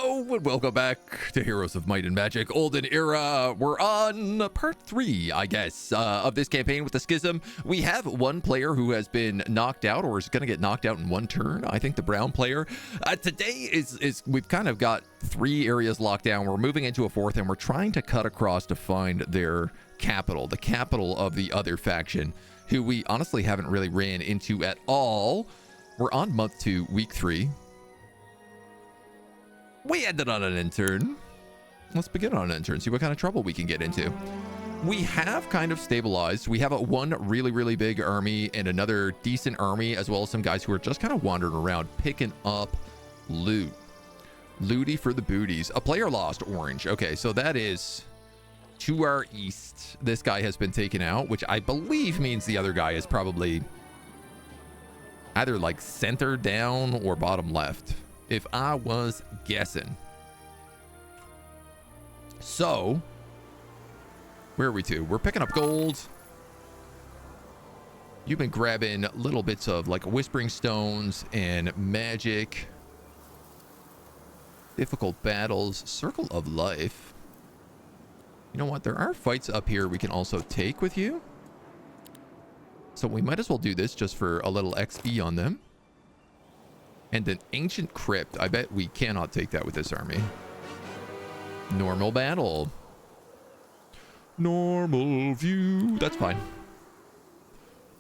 Hello and welcome back to Heroes of Might and Magic Olden Era. We're on part 3, I guess, of this campaign with the Schism. We have one player who has been knocked out or is going to get knocked out in one turn. I think the brown player. Today is we've kind of got 3 areas locked down. We're moving into a 4th and we're trying to cut across to find their capital, the capital of the other faction, who we honestly haven't really ran into at all. We're on month 2, week 3. We ended on an intern. Let's begin on an intern, see what kind of trouble we can get into. We have kind of stabilized. We have one really big army and another decent army, as well as some guys who are just kind of wandering around picking up loot. Looty for the booties. A player lost, orange. Okay, so that is to our east. This guy has been taken out, which I believe means the other guy is probably either like center down or bottom left, if I was guessing. So, where are we to? We're picking up gold. You've been grabbing little bits of like whispering stones and magic. Difficult battles. Circle of life. You know what? There are fights up here we can also take with you. So we might as well do this just for a little XP on them. And an ancient crypt. I bet we cannot take that with this army. Normal battle. Normal view. That's fine.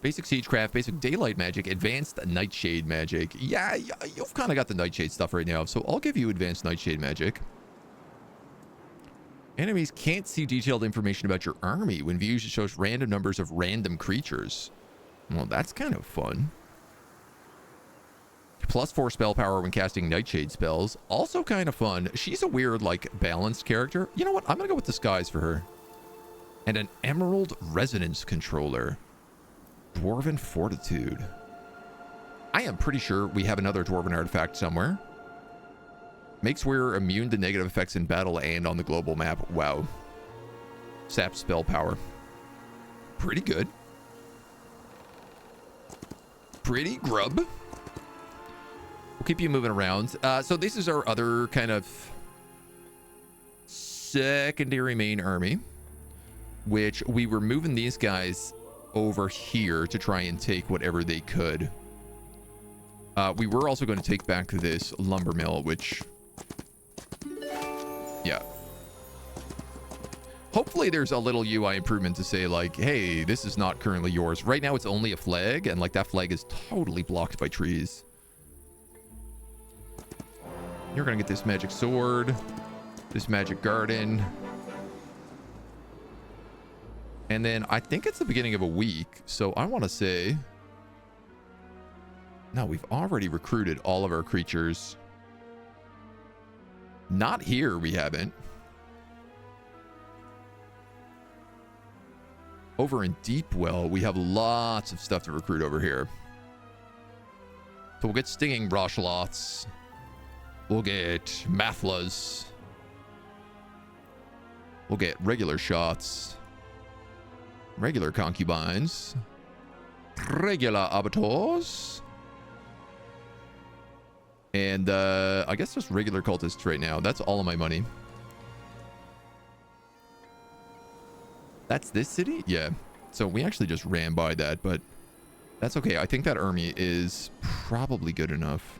Basic siegecraft, basic daylight magic, advanced nightshade magic. Yeah, you've kind of got the nightshade stuff right now, so I'll give you advanced nightshade magic. Enemies can't see detailed information about your army. When views, it shows random numbers of random creatures. Well, that's kind of fun. +4 spell power when casting nightshade spells. Also kind of fun. She's a weird, like, balanced character. You know what? I'm going to go with disguise for her. And an emerald resonance controller. Dwarven fortitude. I am pretty sure we have another dwarven artifact somewhere. Makes wearer immune to negative effects in battle and on the global map. Wow. Sap spell power. Pretty good. Pretty grub. We'll keep you moving around. So this is our other kind of secondary main army, which we were moving these guys over here to try and take whatever they could. We were also going to take back this lumber mill, which, yeah. Hopefully there's a little UI improvement to say like, hey, this is not currently yours. Right now it's only a flag, and like that flag is totally blocked by trees. You're going to get this magic sword, this magic garden. And then I think it's the beginning of a week. So I want to say, no, we've already recruited all of our creatures. Not here, we haven't. Over in Deepwell, we have lots of stuff to recruit over here. So we'll get stinging Roshloths. We'll get Mathlas. We'll get regular shots. Regular concubines. Regular abattoirs. And I guess just regular cultists right now. That's all of my money. That's this city? Yeah. So we actually just ran by that, but that's okay. I think that army is probably good enough.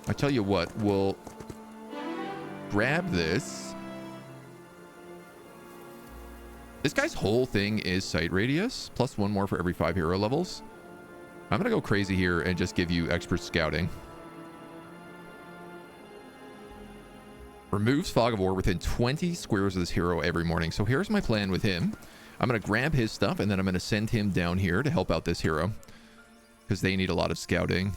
I tell you what, we'll grab this. This guy's whole thing is sight radius, plus 1 more for every 5 hero levels. I'm going to go crazy here and just give you expert scouting. Removes fog of war within 20 squares of this hero every morning. So here's my plan with him. I'm going to grab his stuff and then I'm going to send him down here to help out this hero, because they need a lot of scouting.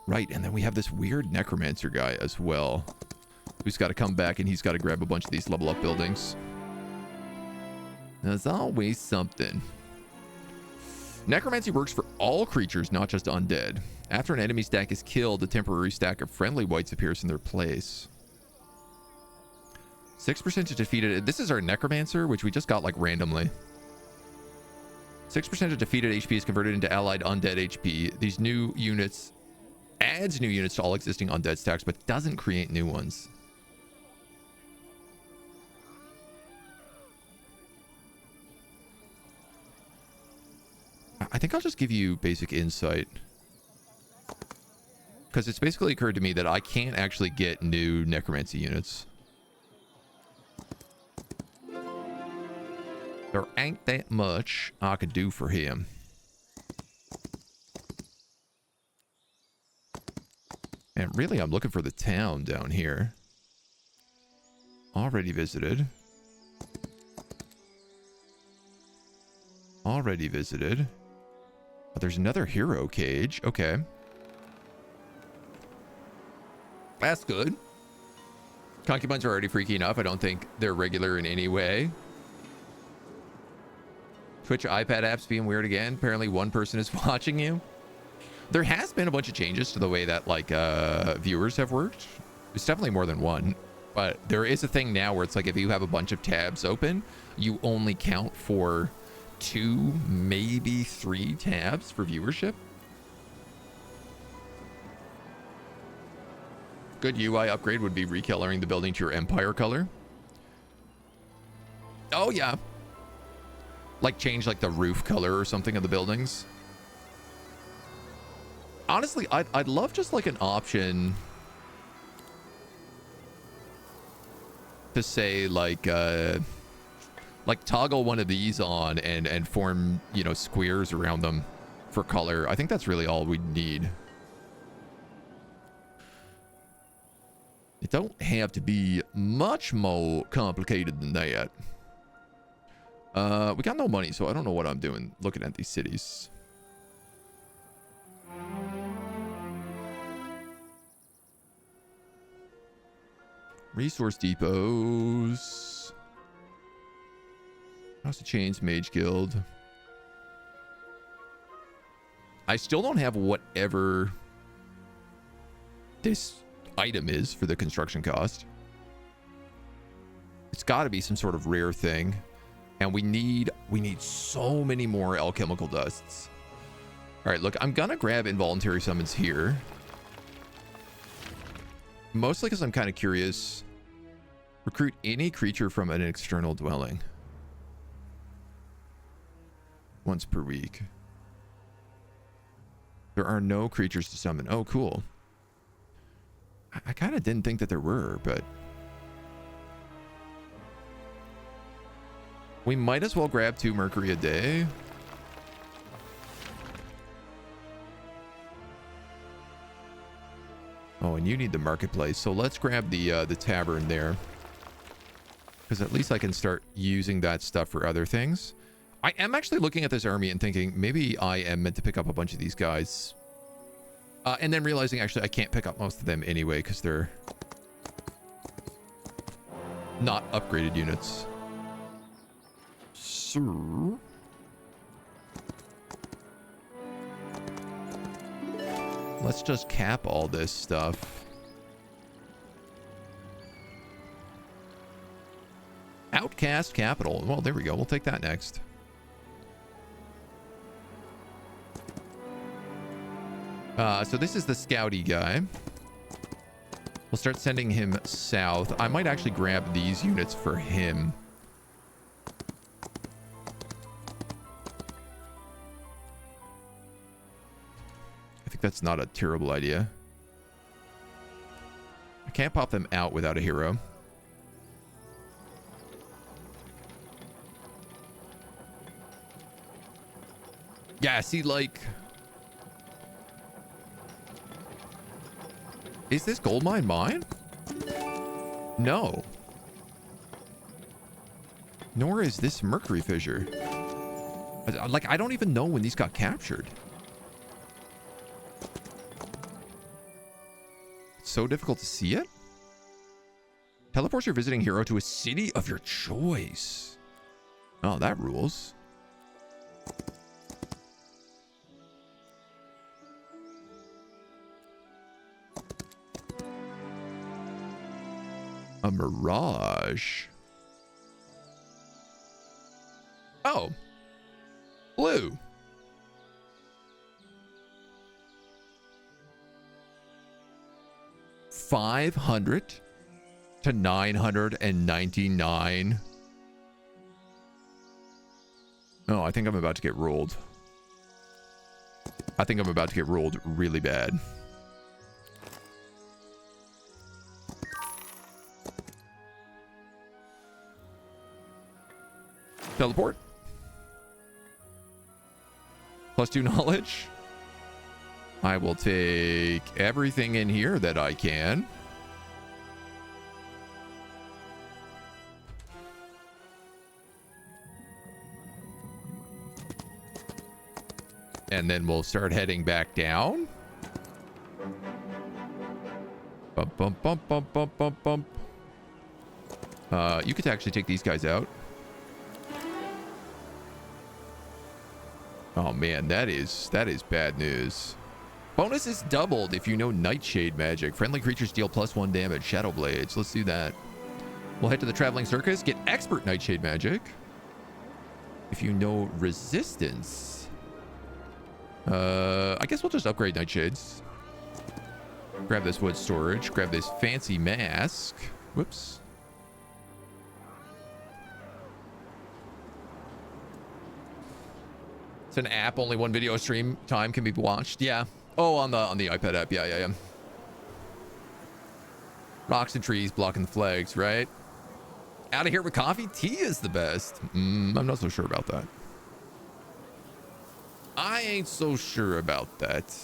Right, and then we have this weird necromancer guy as well, who's got to come back and he's got to grab a bunch of these level up buildings. There's always something. Necromancy works for all creatures, not just undead. After an enemy stack is killed, a temporary stack of friendly whites appears in their place. 6% to defeat it. This is our necromancer, which we just got like randomly. 6% of defeated HP is converted into allied undead HP. These new units adds new units to all existing undead stacks, but doesn't create new ones. I think I'll just give you basic insight. Because it's basically occurred to me that I can't actually get new necromancy units. There ain't that much I could do for him. And really, I'm looking for the town down here. Already visited. Already visited. Oh, there's another hero cage. Okay. That's good. Concubines are already freaky enough. I don't think they're regular in any way. Twitch iPad apps being weird again. Apparently one person is watching you. There has been a bunch of changes to the way that like viewers have worked. It's definitely more than one. But there is a thing now where it's like if you have a bunch of tabs open, you only count for 2, maybe 3 tabs for viewership. Good UI upgrade would be recoloring the building to your empire color. Oh yeah. Like change like the roof color or something of the buildings. Honestly, I'd love just like an option to say like toggle one of these on and form, you know, squares around them for color. I think that's really all we need. It don't have to be much more complicated than that. We got no money, so I don't know what I'm doing looking at these cities. Resource depots. House of Chains, Mage Guild. I still don't have whatever this item is for the construction cost. It's got to be some sort of rare thing, and we need so many more alchemical dusts. All right, look, I'm gonna grab involuntary summons here, mostly because I'm kind of curious. Recruit any creature from an external dwelling once per week. There are no creatures to summon. Oh, cool. I kind of didn't think that there were, but we might as well grab 2 mercury a day. Oh, and you need the marketplace, so let's grab the tavern there, because at least I can start using that stuff for other things. I am actually looking at this army and thinking maybe I am meant to pick up a bunch of these guys. And then realizing actually I can't pick up most of them anyway because they're not upgraded units. So let's just cap all this stuff. Outcast capital. Well, there we go. We'll take that next. So this is the scouty guy. We'll start sending him south. I might actually grab these units for him. I think that's not a terrible idea. I can't pop them out without a hero. Yeah, see, like... Is this gold mine mine? No. Nor is this mercury fissure. Like, I don't even know when these got captured. It's so difficult to see it. Teleports your visiting hero to a city of your choice. Oh, that rules. A mirage. Oh. Well, blue. $500 to $999. Oh, I think I'm about to get ruled. I think I'm about to get ruled really bad. Teleport. +2 knowledge. I will take everything in here that I can. And then we'll start heading back down. Bump, bump, bump, bump, bump, bump, bump. You could actually take these guys out. Oh man, that is bad news. Bonus is doubled if you know Nightshade magic. Friendly creatures deal +1 damage. Shadow Blades. Let's do that. We'll head to the Traveling Circus. Get expert Nightshade magic. If you know resistance. I guess we'll just upgrade Nightshades. Grab this wood storage. Grab this fancy mask. Whoops. It's an app. Only one video stream time can be watched. Yeah. Oh, on the iPad app. Yeah. Rocks and trees blocking the flags, right? Out of here with coffee. Tea is the best. I'm not so sure about that. I ain't so sure about that.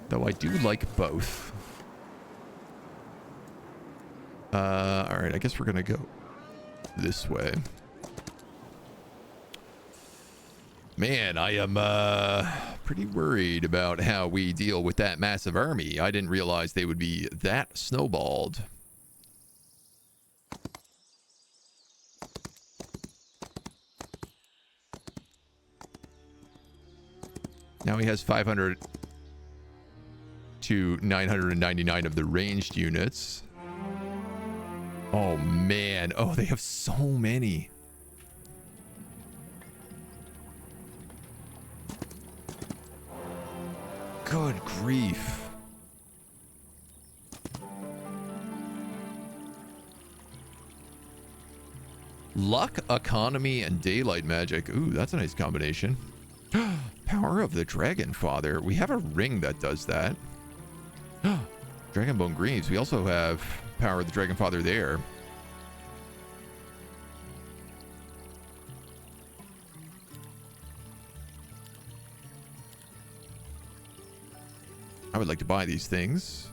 Though I do like both. All right. I guess we're gonna go this way. Man, I am pretty worried about how we deal with that massive army. I didn't realize they would be that snowballed. Now he has 500 to 999 of the ranged units. Oh, man. Oh, they have so many. Good grief. Luck, economy, and daylight magic. Ooh, that's a nice combination. Power of the Dragon Father. We have a ring that does that. Dragonbone Greaves. We also have Power of the Dragon Father there. I would like to buy these things.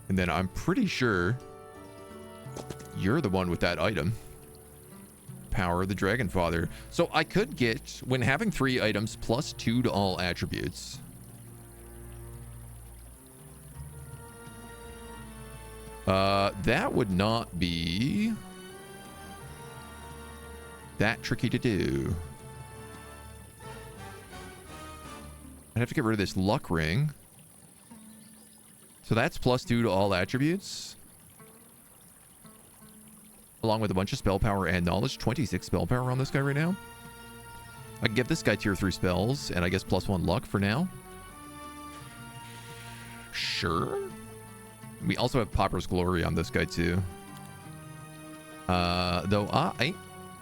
And then I'm pretty sure you're the one with that item. Power of the Dragon Father. So I could get, when having 3 items, +2 to all attributes. That would not be that tricky to do. I'd have to get rid of this luck ring. So that's +2 to all attributes. Along with a bunch of spell power and knowledge. 26 spell power on this guy right now. I can give this guy tier 3 spells, and I guess +1 luck for now. Sure. We also have Pauper's Glory on this guy too. Though I ain't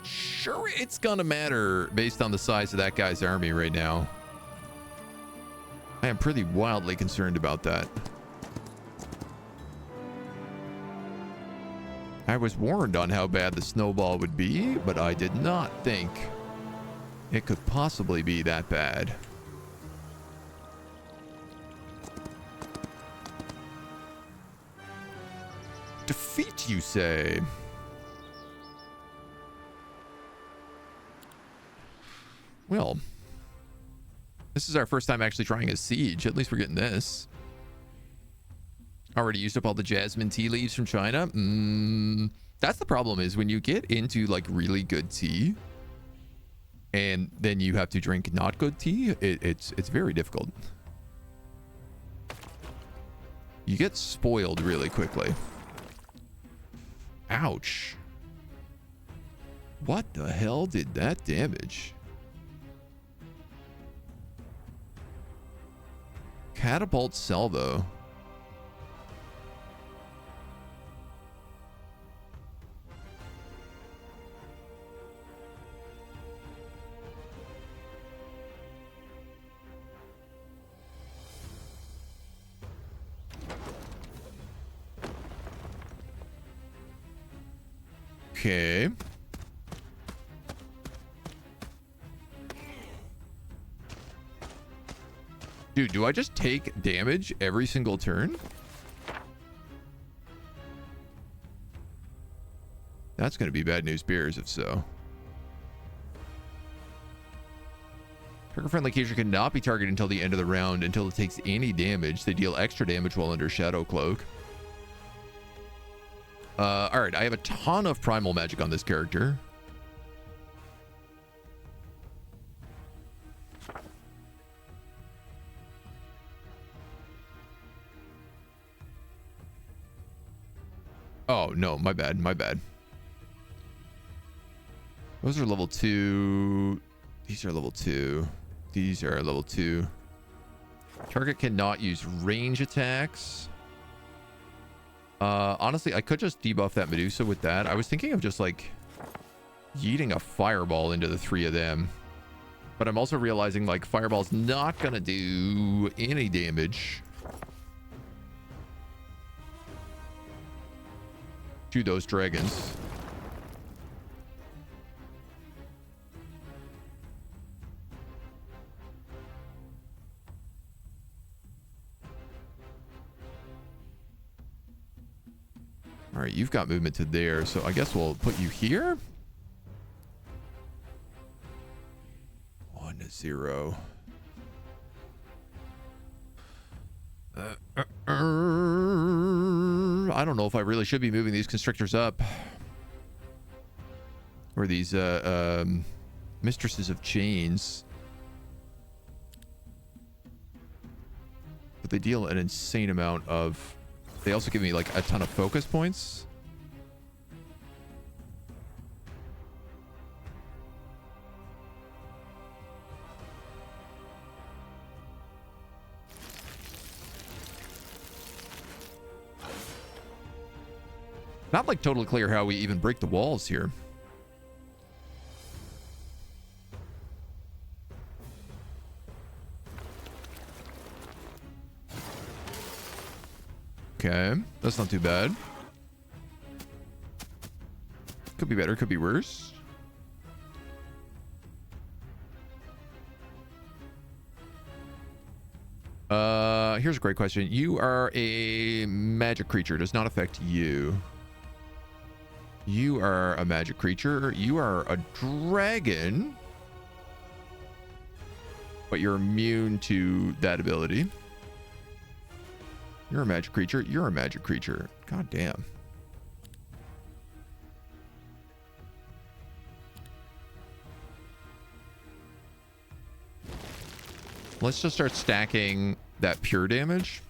sure it's gonna matter based on the size of that guy's army right now. I am pretty wildly concerned about that. I was warned on how bad the snowball would be, but I did not think it could possibly be that bad. Defeat, you say? Well, this is our first time actually trying a siege. At least we're getting this. Already used up all the jasmine tea leaves from China. That's the problem, is when you get into like really good tea and then you have to drink not good tea, it's very difficult. You get spoiled really quickly. Ouch. What the hell did that damage? Catapult salvo. Okay. Dude, do I just take damage every single turn? That's going to be bad news bears if so. Trigger-friendly creature cannot be targeted until the end of the round. Until it takes any damage, they deal extra damage while under Shadow Cloak. Alright, I have a ton of primal magic on this character. Oh, no, my bad, my bad. Those are level 2. These are level 2. These are level 2. Target cannot use range attacks. Honestly, I could just debuff that Medusa with that. I was thinking of just like yeeting a fireball into the 3 of them. But I'm also realizing like fireball's not gonna do any damage to those dragons. All right, you've got movement to there, so I guess we'll put you here. 1-0. I don't know if I really should be moving these constrictors up. Or these mistresses of chains. But they deal an insane amount of... They also give me like a ton of focus points. Not like totally clear how we even break the walls here. Okay, that's not too bad. Could be better, could be worse. Here's a great question. You are a magic creature. Does not affect you. You are a magic creature. You are a dragon. But you're immune to that ability. You're a magic creature. You're a magic creature. God damn. Let's just start stacking that pure damage.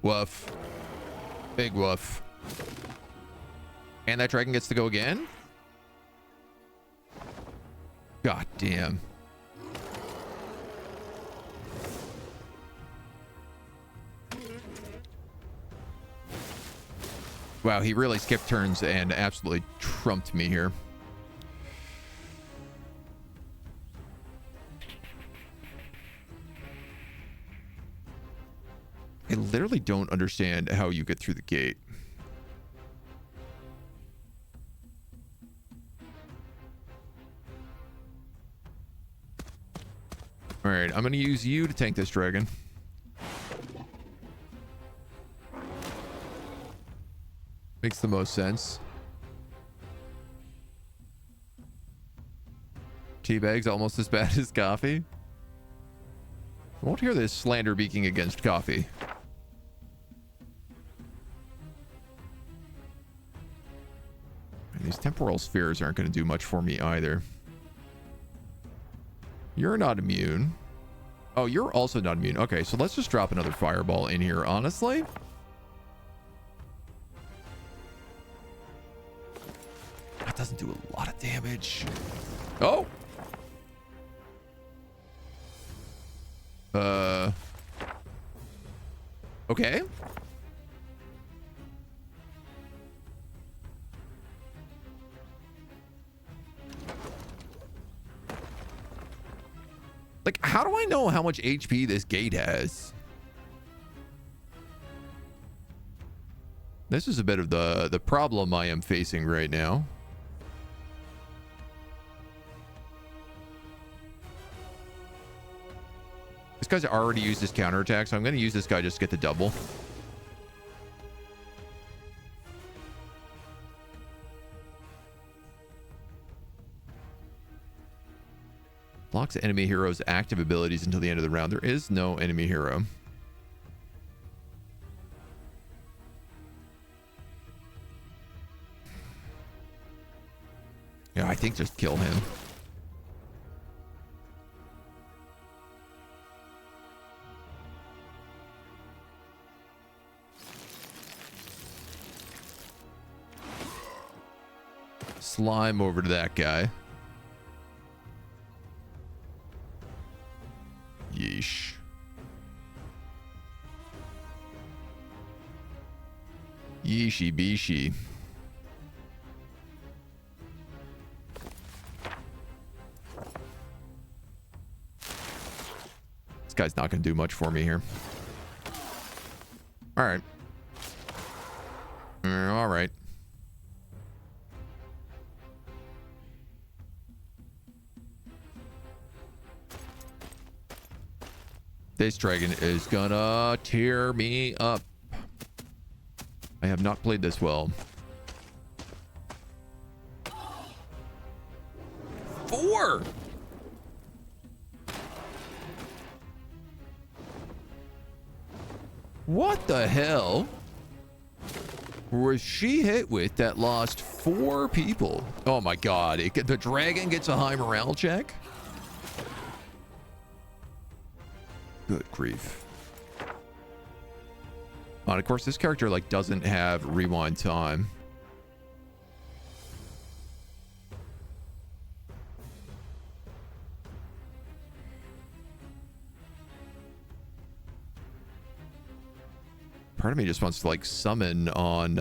Woof. Big woof. And that dragon gets to go again? God damn. Wow, he really skipped turns and absolutely trumped me here. I literally don't understand how you get through the gate. All right, I'm going to use you to tank this dragon. Makes the most sense. Teabag's almost as bad as coffee. I won't hear this slander beaking against coffee. And these temporal spheres aren't going to do much for me either. You're not immune. Oh, you're also not immune. Okay, so let's just drop another fireball in here, honestly. doesn't do a lot of damage. Oh! Okay. Like, how do I know how much HP this gate has? This is a bit of the problem I am facing right now. This guy's already used his counterattack, so I'm going to use this guy just to get the double. Blocks enemy hero's active abilities until the end of the round. There is no enemy hero. Yeah, I think just kill him. Slime over to that guy. Yeesh. Yeeshy beeshy. This guy's not going to do much for me here. All right. All right. This dragon is gonna tear me up. I have not played this well. 4! What the hell was she hit with that lost 4 people? Oh my god, the dragon gets a high morale check? Good grief. And of course, this character like doesn't have rewind time. Part of me just wants to like summon on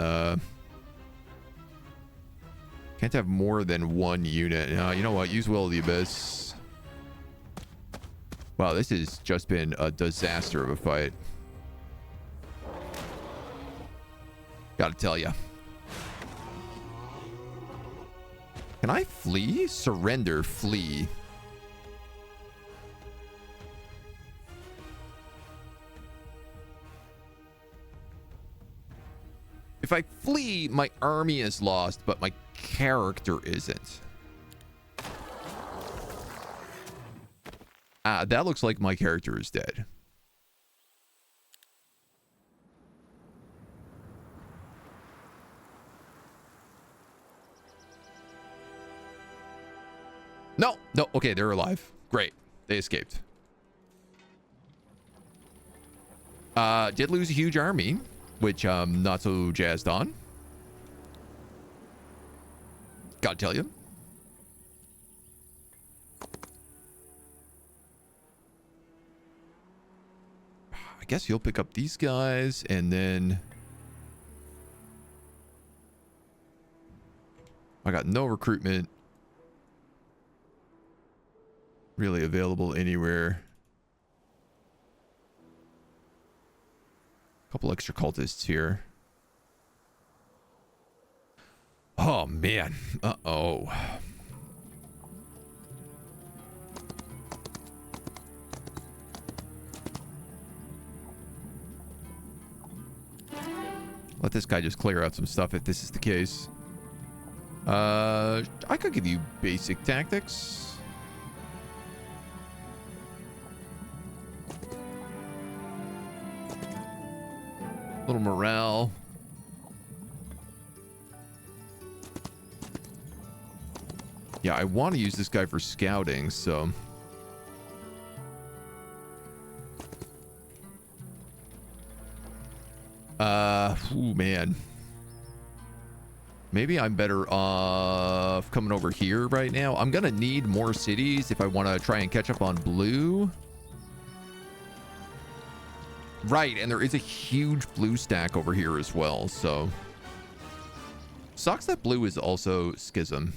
can't have more than 1 unit. You know what? Use Will of the Abyss. Wow, this has just been a disaster of a fight. Gotta tell ya. Can I flee? Surrender, flee. If I flee, my army is lost, but my character isn't. That looks like my character is dead. No, no. Okay, they're alive. Great. They escaped. Did lose a huge army, which I'm not so jazzed on. Gotta tell you. I guess you'll pick up these guys and then I got no recruitment really available anywhere. A couple extra cultists here. Oh man. Uh-oh. Let this guy just clear out some stuff if this is the case. I could give you basic tactics. Little morale. Yeah, I want to use this guy for scouting, so... Ooh, man. Maybe I'm better off coming over here right now. I'm gonna need more cities if I want to try and catch up on blue. Right, and there is a huge blue stack over here as well, so... Sucks that blue is also Schism.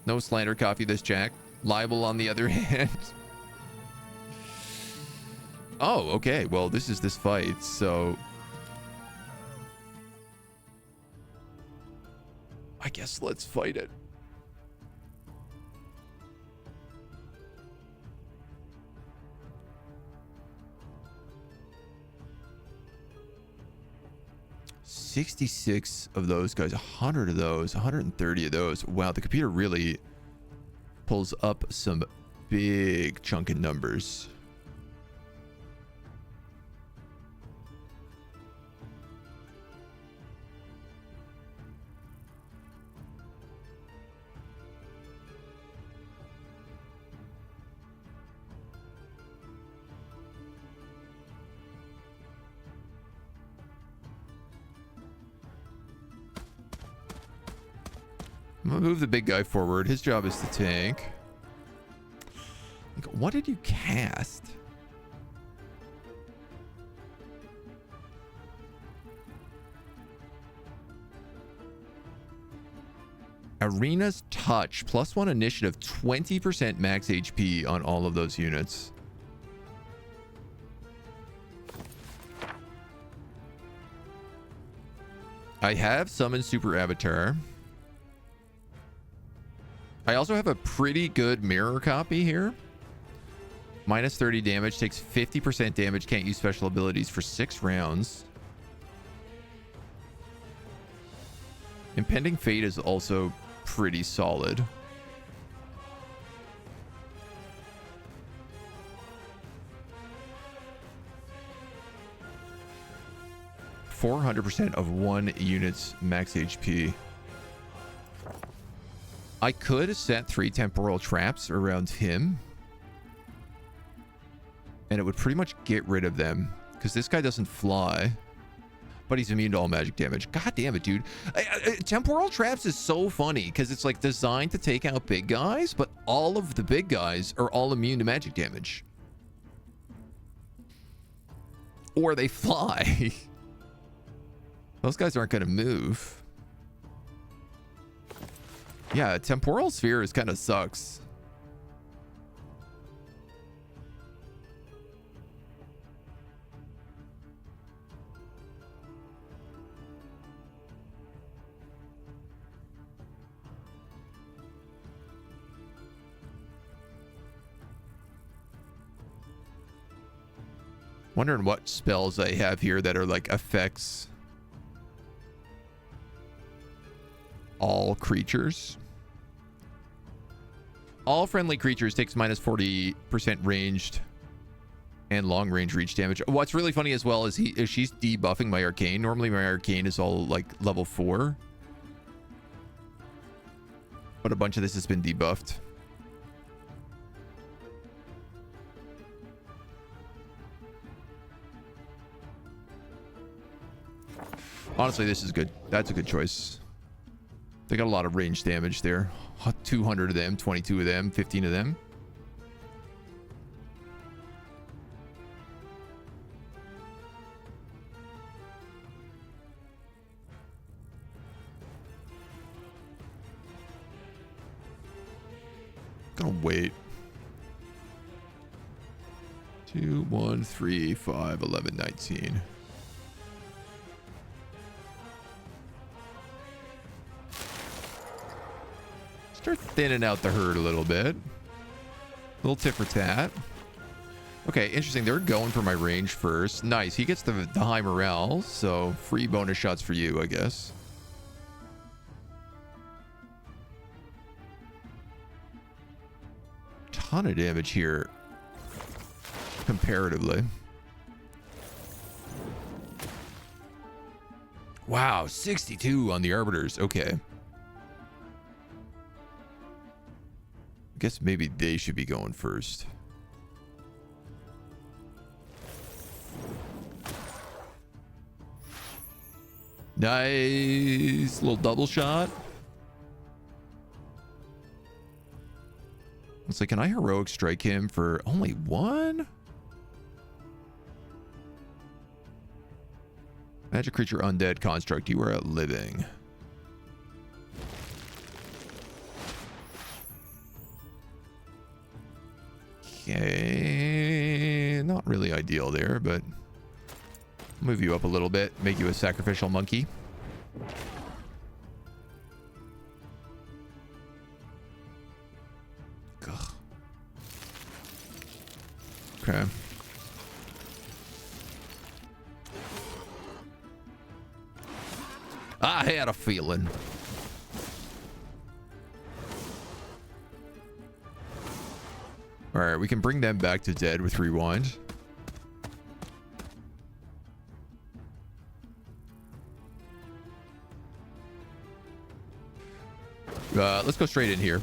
No slander copy this, Jack. Liable on the other hand. Oh, okay. Well, this is this fight, so... I guess let's fight it. $66 of those guys, 100 of those, 130 of those. Wow, the computer really pulls up some big chunk of numbers. I'm gonna move the big guy forward. His job is to tank. What did you cast? Arena's Touch. +1 initiative. 20% max HP on all of those units. I have summoned Super Avatar. I also have a pretty good mirror copy here. -30 damage, takes 50% damage, can't use special abilities for 6 rounds. Impending Fate is also pretty solid. %400% of one unit's max HP. I could set 3 temporal traps around him, and it would pretty much get rid of them because this guy doesn't fly, but he's immune to all magic damage. God damn it, dude. Temporal traps is so funny because it's like designed to take out big guys, but all of the big guys are all immune to magic damage. Or they fly. Those guys aren't going to move. Yeah, temporal sphere is kind of sucks. Wondering what spells I have here that are like effects all creatures. All friendly creatures takes -40% ranged and long range reach damage. What's really funny as well is she's debuffing my arcane. Normally my arcane is all like level 4, but a bunch of this has been debuffed. Honestly, this is good. That's a good choice. They got a lot of range damage there. 200 of them, 22 of them, 15 of them. Gonna wait. 2, 1, 3, 5, 11, 19. Start thinning out the herd a little bit. Little tit for tat. Okay, interesting. They're going for my range first. Nice. He gets the high morale, so free bonus shots for you, I guess. Ton of damage here, comparatively. Wow, 62 on the Arbiters. Okay. Guess maybe they should be going first. Nice little double shot. It's like, can I heroic strike him for only one? Magic creature, undead construct. You are a living. Okay, not really ideal there, but move you up a little bit, make you a sacrificial monkey. Ugh. Okay. I had a feeling. All right, we can bring them back to dead with rewind. Let's go straight in here.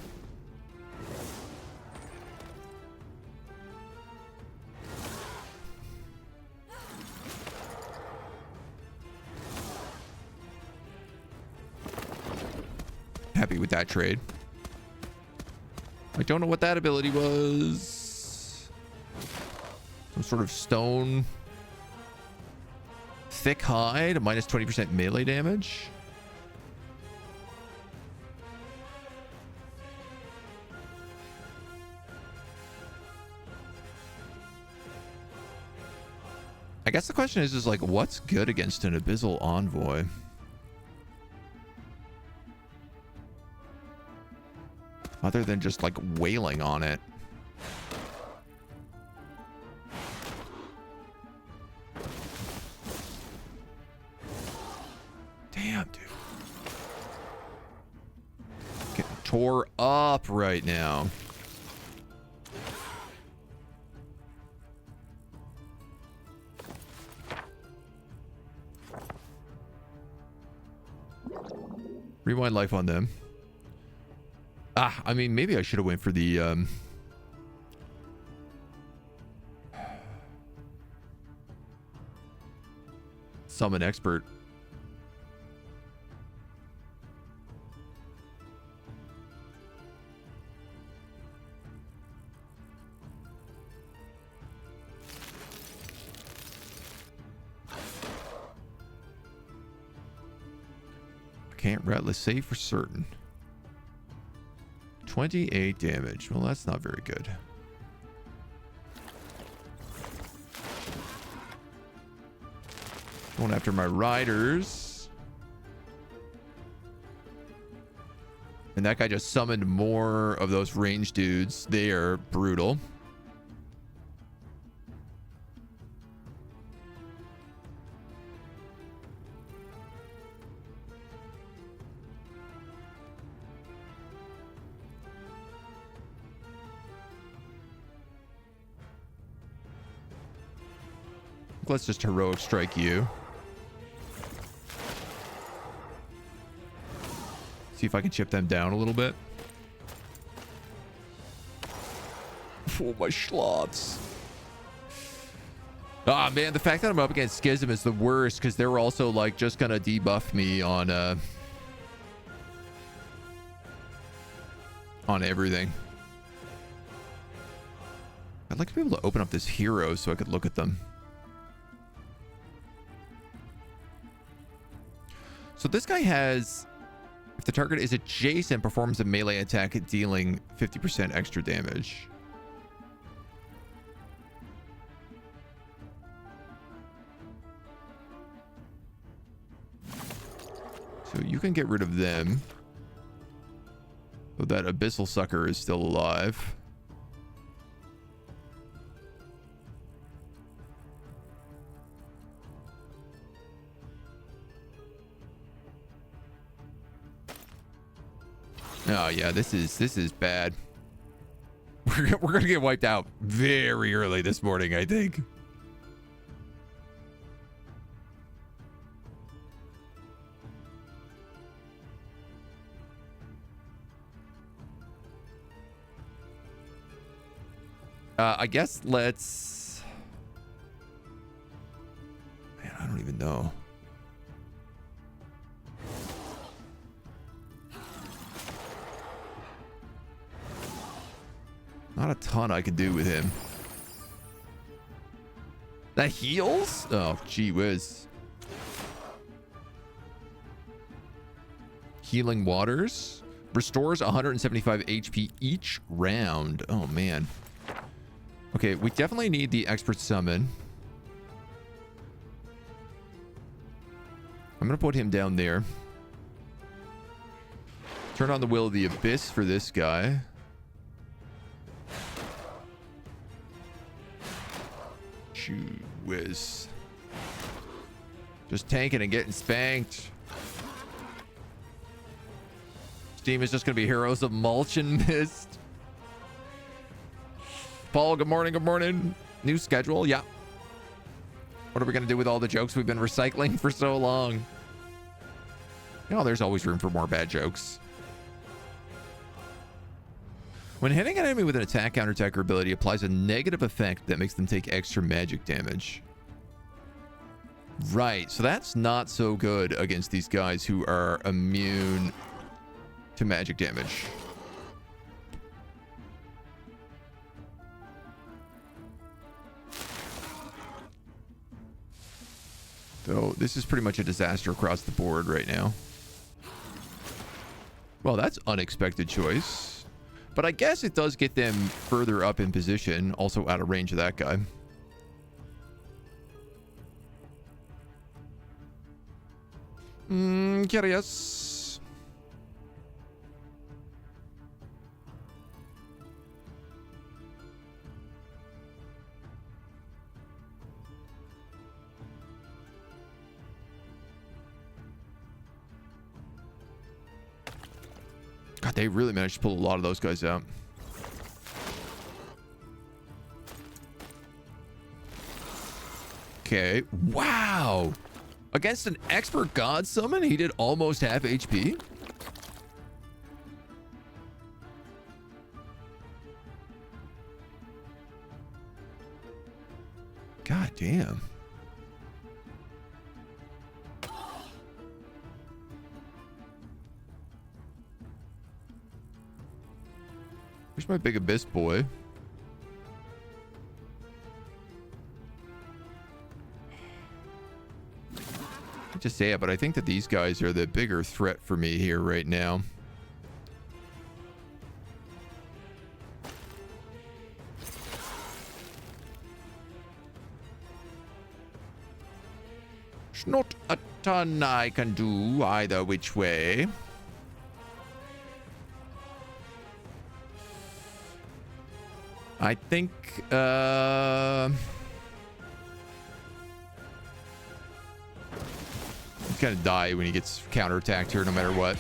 Happy with that trade. I don't know what that ability was. Some sort of stone. Thick hide, minus 20% melee damage. I guess the question is like, what's good against an Abyssal Envoy? Other than just like wailing on it. Damn, dude. Getting tore up right now. Rewind life on them. I mean, maybe I should have went for the summon expert. Can't let's say for certain. 28 damage. Well, that's not very good. Going after my riders. And that guy just summoned more of those ranged dudes. They are brutal. Let's just heroic strike you. See if I can chip them down a little bit. Oh, my schlots. Ah, man, the fact that I'm up against Schism is the worst because they're also like just gonna debuff me on everything. I'd like to be able to open up this hero so I could look at them. So this guy has, if the target is adjacent, performs a melee attack dealing 50% extra damage. So you can get rid of them. So that Abyssal Sucker is still alive. Oh yeah, this is bad. We're gonna get wiped out very early this morning, I think. I guess let's. Man, I don't even know. Not a ton I could do with him. That heals? Oh, gee whiz. Healing waters. Restores 175 HP each round. Oh, man. Okay, we definitely need the expert summon. I'm going to put him down there. Turn on the Will of the Abyss for this guy. Shoo whiz. Just tanking and getting spanked. Team is just going to be Heroes of Mulch and Mist. Paul, good morning. Good morning. New schedule. Yeah. What are we going to do with all the jokes we've been recycling for so long? You know, there's always room for more bad jokes. When hitting an enemy with an attack, counterattack, or ability, applies a negative effect that makes them take extra magic damage. Right. So that's not so good against these guys who are immune to magic damage. So this is pretty much a disaster across the board right now. Well, that's unexpected choice. But I guess it does get them further up in position, also out of range of that guy. Curious. God, they really managed to pull a lot of those guys out. Okay. Wow. Against an expert god summon, he did almost half HP. God damn. Where's my big abyss boy? I just say it, but I think that these guys are the bigger threat for me here right now. There's not a ton I can do either which way. I think, he's gonna die when he gets counterattacked here no matter what.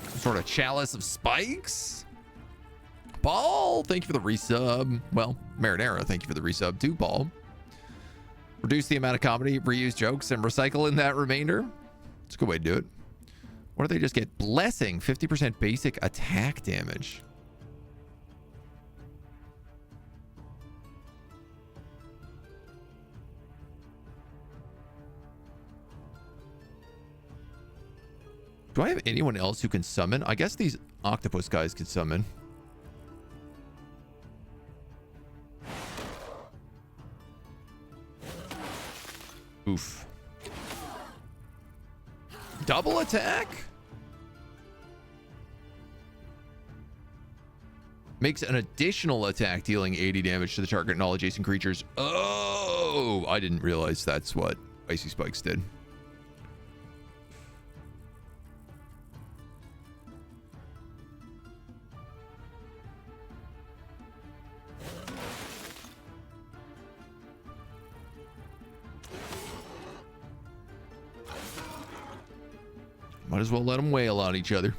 Some sort of chalice of spikes? Paul, thank you for the resub. Well, Marinara, thank you for the resub too, Paul. Reduce the amount of comedy, reuse jokes, and recycle in that remainder. It's a good way to do it. What do they just get? Blessing, 50% basic attack damage. Do I have anyone else who can summon? I guess these octopus guys can summon. Oof. Double attack? Makes an additional attack dealing 80 damage to the target and all adjacent creatures. Oh, I didn't realize that's what Icy Spikes did. Might as well let them wail on each other.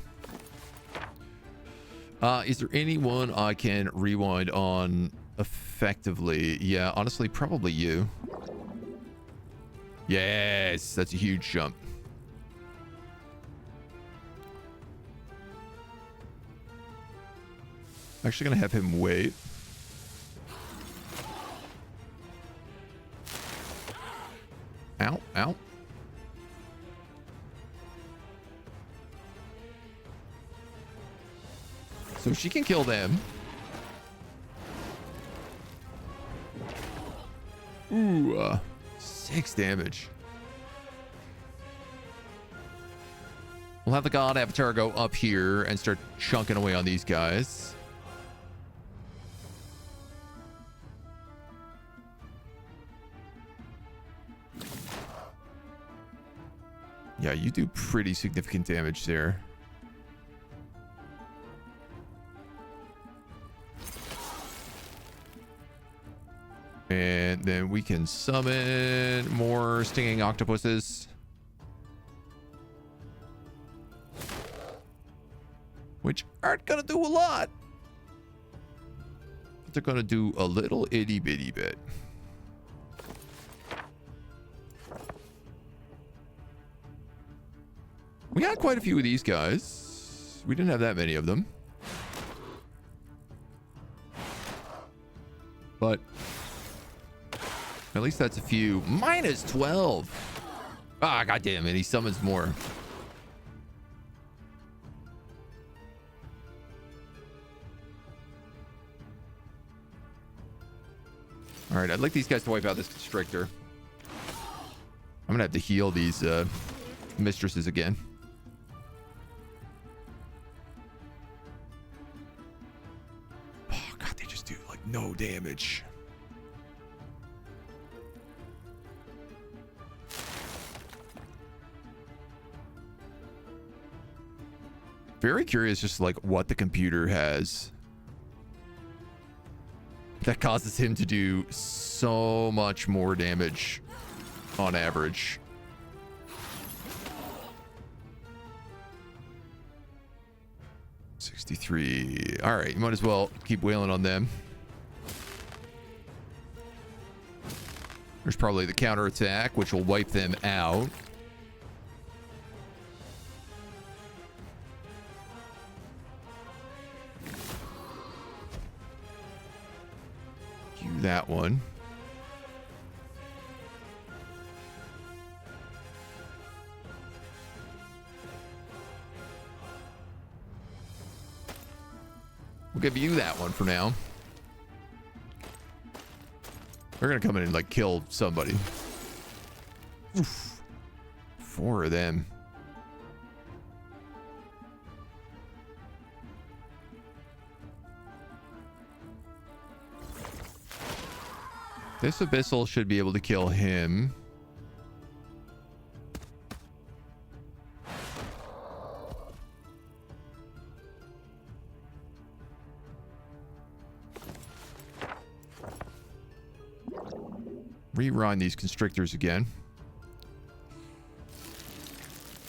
Is there anyone I can rewind on effectively? Yeah, honestly, probably you. Yes, that's a huge jump. Actually gonna have him wait. Ow, ow. So she can kill them. Ooh, 6 damage. We'll have the god avatar go up here and start chunking away on these guys. Yeah, you do pretty significant damage there. And then we can summon more stinging octopuses. Which aren't gonna do a lot. But they're gonna do a little itty bitty bit. We got quite a few of these guys. We didn't have that many of them. But at least that's a few. Minus 12. Ah, goddamn it. He summons more. All right, I'd like these guys to wipe out this constrictor. I'm gonna have to heal these mistresses again. Oh god, they just do like no damage. Very curious just like what the computer has that causes him to do so much more damage on average. $63. All right, you might as well keep wailing on them. There's probably the counterattack, which will wipe them out. That one. We'll give you that one for now. They're gonna come in and like kill somebody. Oof. 4 of them. This abyssal should be able to kill him. Rerun these constrictors again.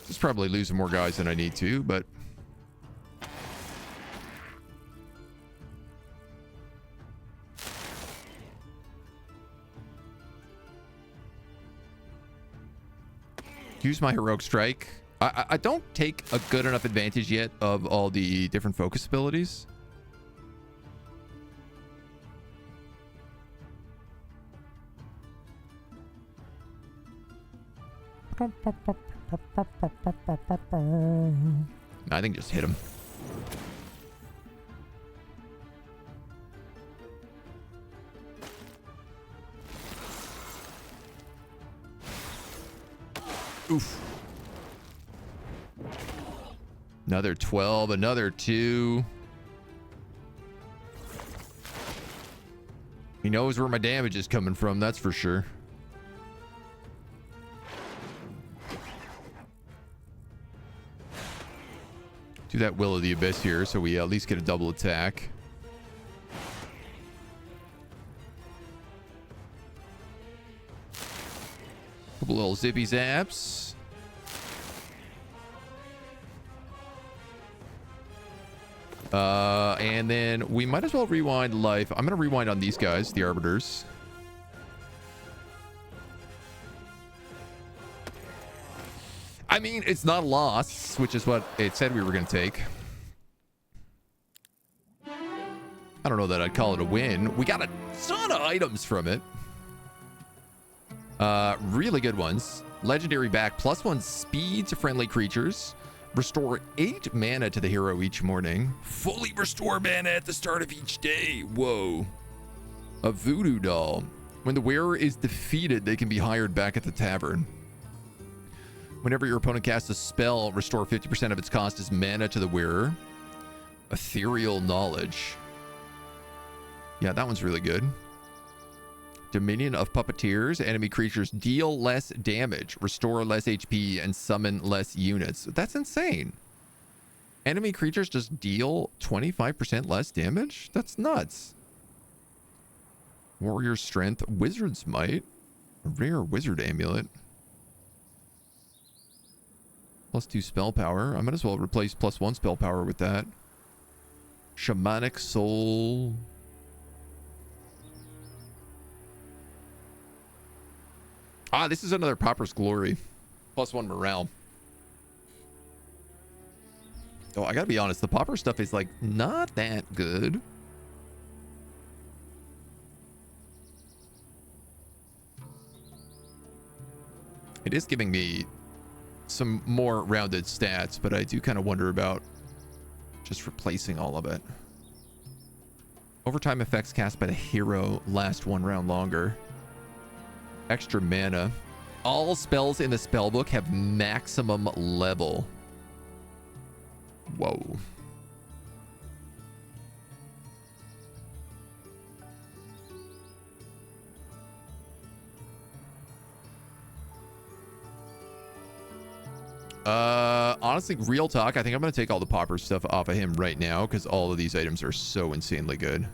Just probably losing more guys than I need to, but use my heroic strike. I don't take a good enough advantage yet of all the different focus abilities. I think just hit him. Oof. Another 12, another 2. He knows where my damage is coming from, that's for sure. Do that Will of the Abyss here so we at least get a double attack. Couple little zippy zaps. And then we might as well rewind life. I'm going to rewind on these guys, the Arbiters. I mean, it's not a loss, which is what it said we were going to take. I don't know that I'd call it a win. We got a ton of items from it. Really good ones. Legendary back, +1 speed to friendly creatures. Restore 8 mana to the hero each morning. Fully restore mana at the start of each day. Whoa. A voodoo doll. When the wearer is defeated, they can be hired back at the tavern. Whenever your opponent casts a spell, restore 50% of its cost as mana to the wearer. Ethereal knowledge. Yeah, that one's really good. Dominion of Puppeteers. Enemy creatures deal less damage, restore less HP, and summon less units. That's insane. Enemy creatures just deal 25% less damage? That's nuts. Warrior Strength. Wizard's Might. A rare wizard amulet. +2 spell power. I might as well replace +1 spell power with that. Shamanic Soul. Ah, this is another Pauper's Glory. +1 morale. Oh, I gotta be honest. The Pauper stuff is, like, not that good. It is giving me some more rounded stats, but I do kind of wonder about just replacing all of it. Overtime effects cast by the hero last 1 round longer. Extra mana. All spells in the spellbook have maximum level. Whoa. Honestly, real talk, I think I'm going to take all the Pauper stuff off of him right now because all of these items are so insanely good.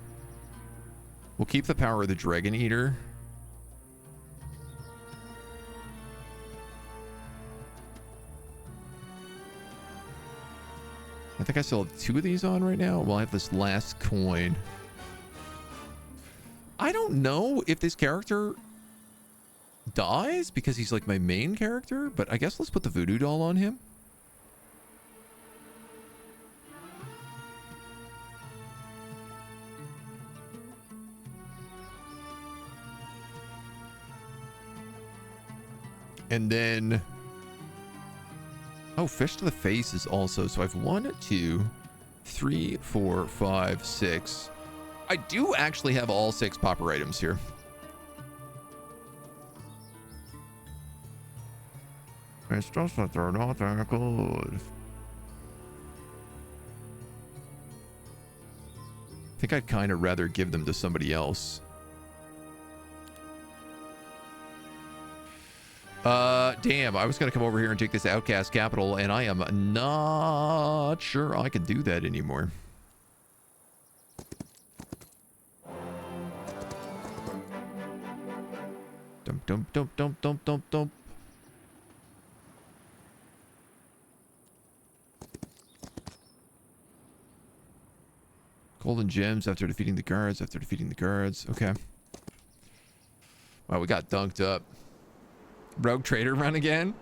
We'll keep the power of the Dragon Eater. I think I still have 2 of these on right now. Well, I have this last coin. I don't know if this character dies because he's like my main character, but I guess let's put the voodoo doll on him. And then, oh, fish to the face is also, so I have 1, 2, 3, 4, 5, 6. I do actually have all 6 Pauper items here. It's just that they're not that good. I think I'd kind of rather give them to somebody else. Damn, I was going to come over here and take this outcast capital, and I am not sure I can do that anymore. Dump, dump, dump, dump, dump, dump, dump. Golden gems after defeating the guards, Okay. Wow, we got dunked up. Rogue Trader run again.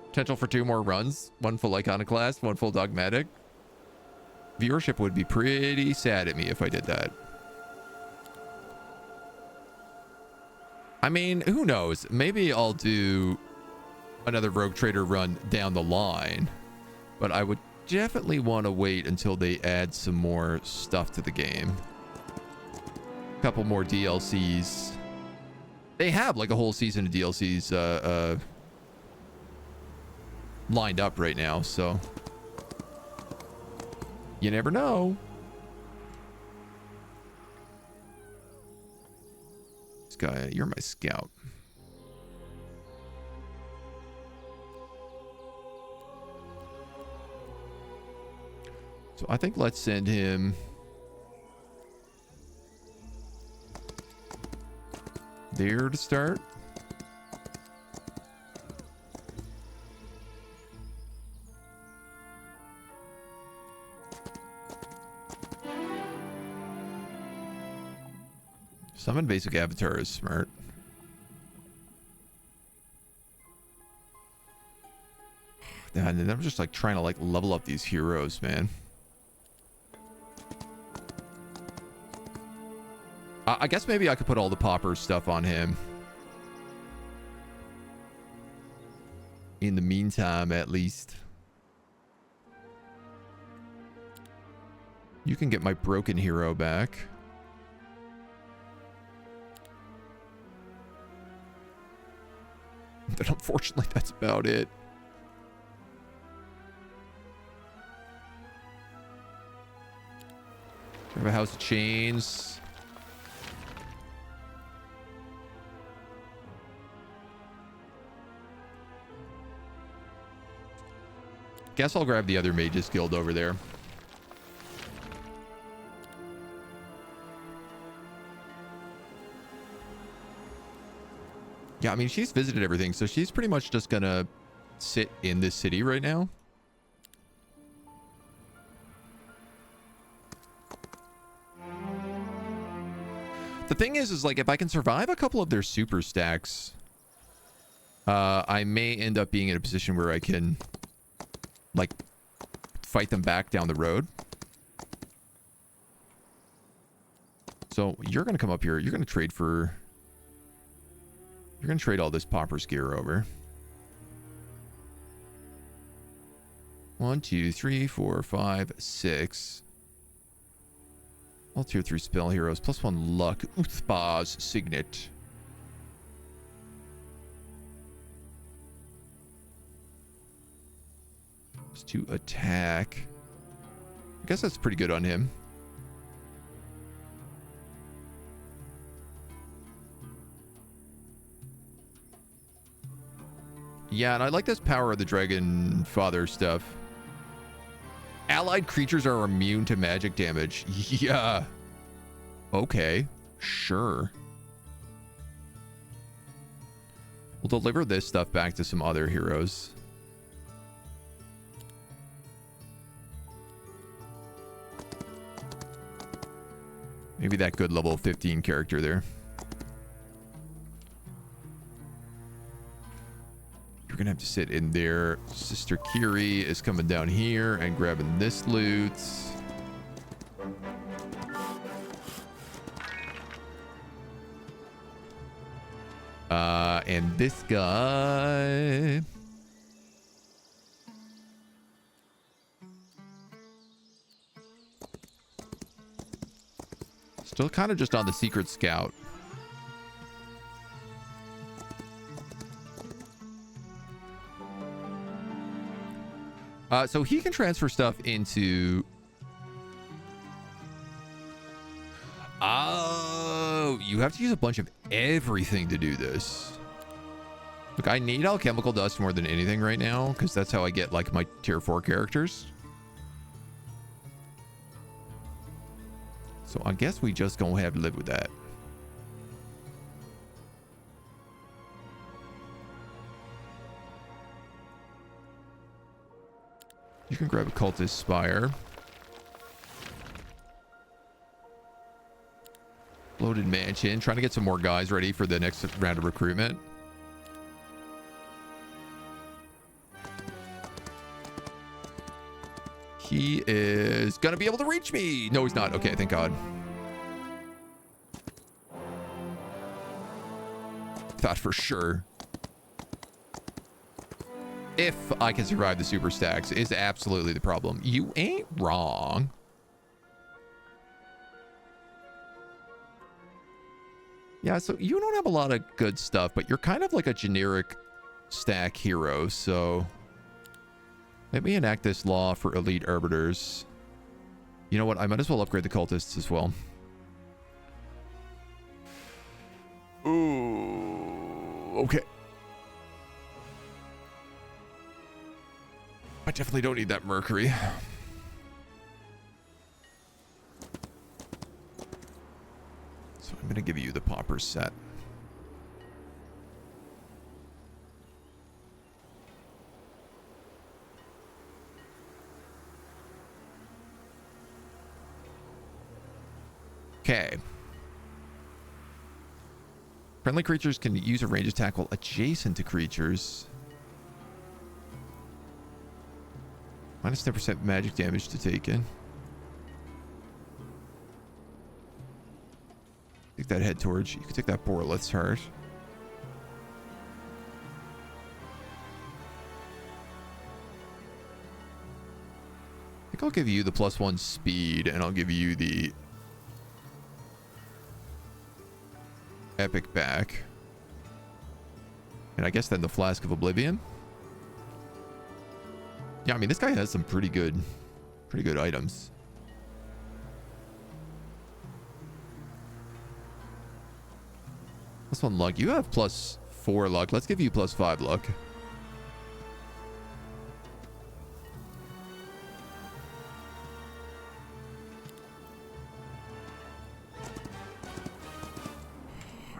Potential for 2 more runs. 1 full Iconoclast, 1 full Dogmatic. Viewership would be pretty sad at me if I did that. I mean, who knows? Maybe I'll do another Rogue Trader run down the line. But I would definitely want to wait until they add some more stuff to the game. A couple more DLCs. They have like a whole season of DLCs lined up right now, so you never know. This guy, you're my scout. So I think let's send him there to start. Summon basic avatar is smart. And I'm just like trying to like level up these heroes, man. I guess maybe I could put all the Pauper stuff on him. In the meantime, at least. You can get my broken hero back. But unfortunately, that's about it. We have a house of chains. Guess I'll grab the other mages guild over there. Yeah, I mean, she's visited everything, so she's pretty much just gonna sit in this city right now. The thing is like, if I can survive a couple of their super stacks, I may end up being in a position where I can, like, fight them back down the road. So you're gonna come up here. You're gonna trade for... You're going to trade all this pauper's gear over. 1, 2, 3, 4, 5, 6. All tier 3 spell heroes. +1 luck. Uthbar's signet. +2 attack. I guess that's pretty good on him. Yeah, and I like this Power of the Dragon Father stuff. Allied creatures are immune to magic damage. Yeah. Okay. Sure. We'll deliver this stuff back to some other heroes. Maybe that good level 15 character there. You're gonna have to sit in there. Sister Kiri is coming down here and grabbing this loot. And this guy. Still kind of just on the secret scout. So he can transfer stuff into... Oh, you have to use a bunch of everything to do this. Look, I need alchemical dust more than anything right now, because that's how I get, like, my tier 4 characters. So I guess we just gonna have to live with that. You can grab a cultist spire. Bloated mansion. Trying to get some more guys ready for the next round of recruitment. He is gonna be able to reach me. No, he's not. Okay, thank God. Thought for sure. If I can survive the super stacks is absolutely the problem. You ain't wrong. Yeah, so you don't have a lot of good stuff, but you're kind of like a generic stack hero, so let me enact this law for elite arbiters. You know what? I might as well upgrade the cultists as well. Ooh, okay. I definitely don't need that mercury. So I'm going to give you the pauper set. Okay. Friendly creatures can use a range attack while adjacent to creatures. Minus 10% magic damage to take in. Take that head torch. You can take that Borleth's heart. think I'll give you the +1 speed, and I'll give you the epic back. And I guess then the Flask of Oblivion. Yeah, I mean, this guy has some pretty good items. +1 luck. You have +4 luck. Let's give you +5 luck.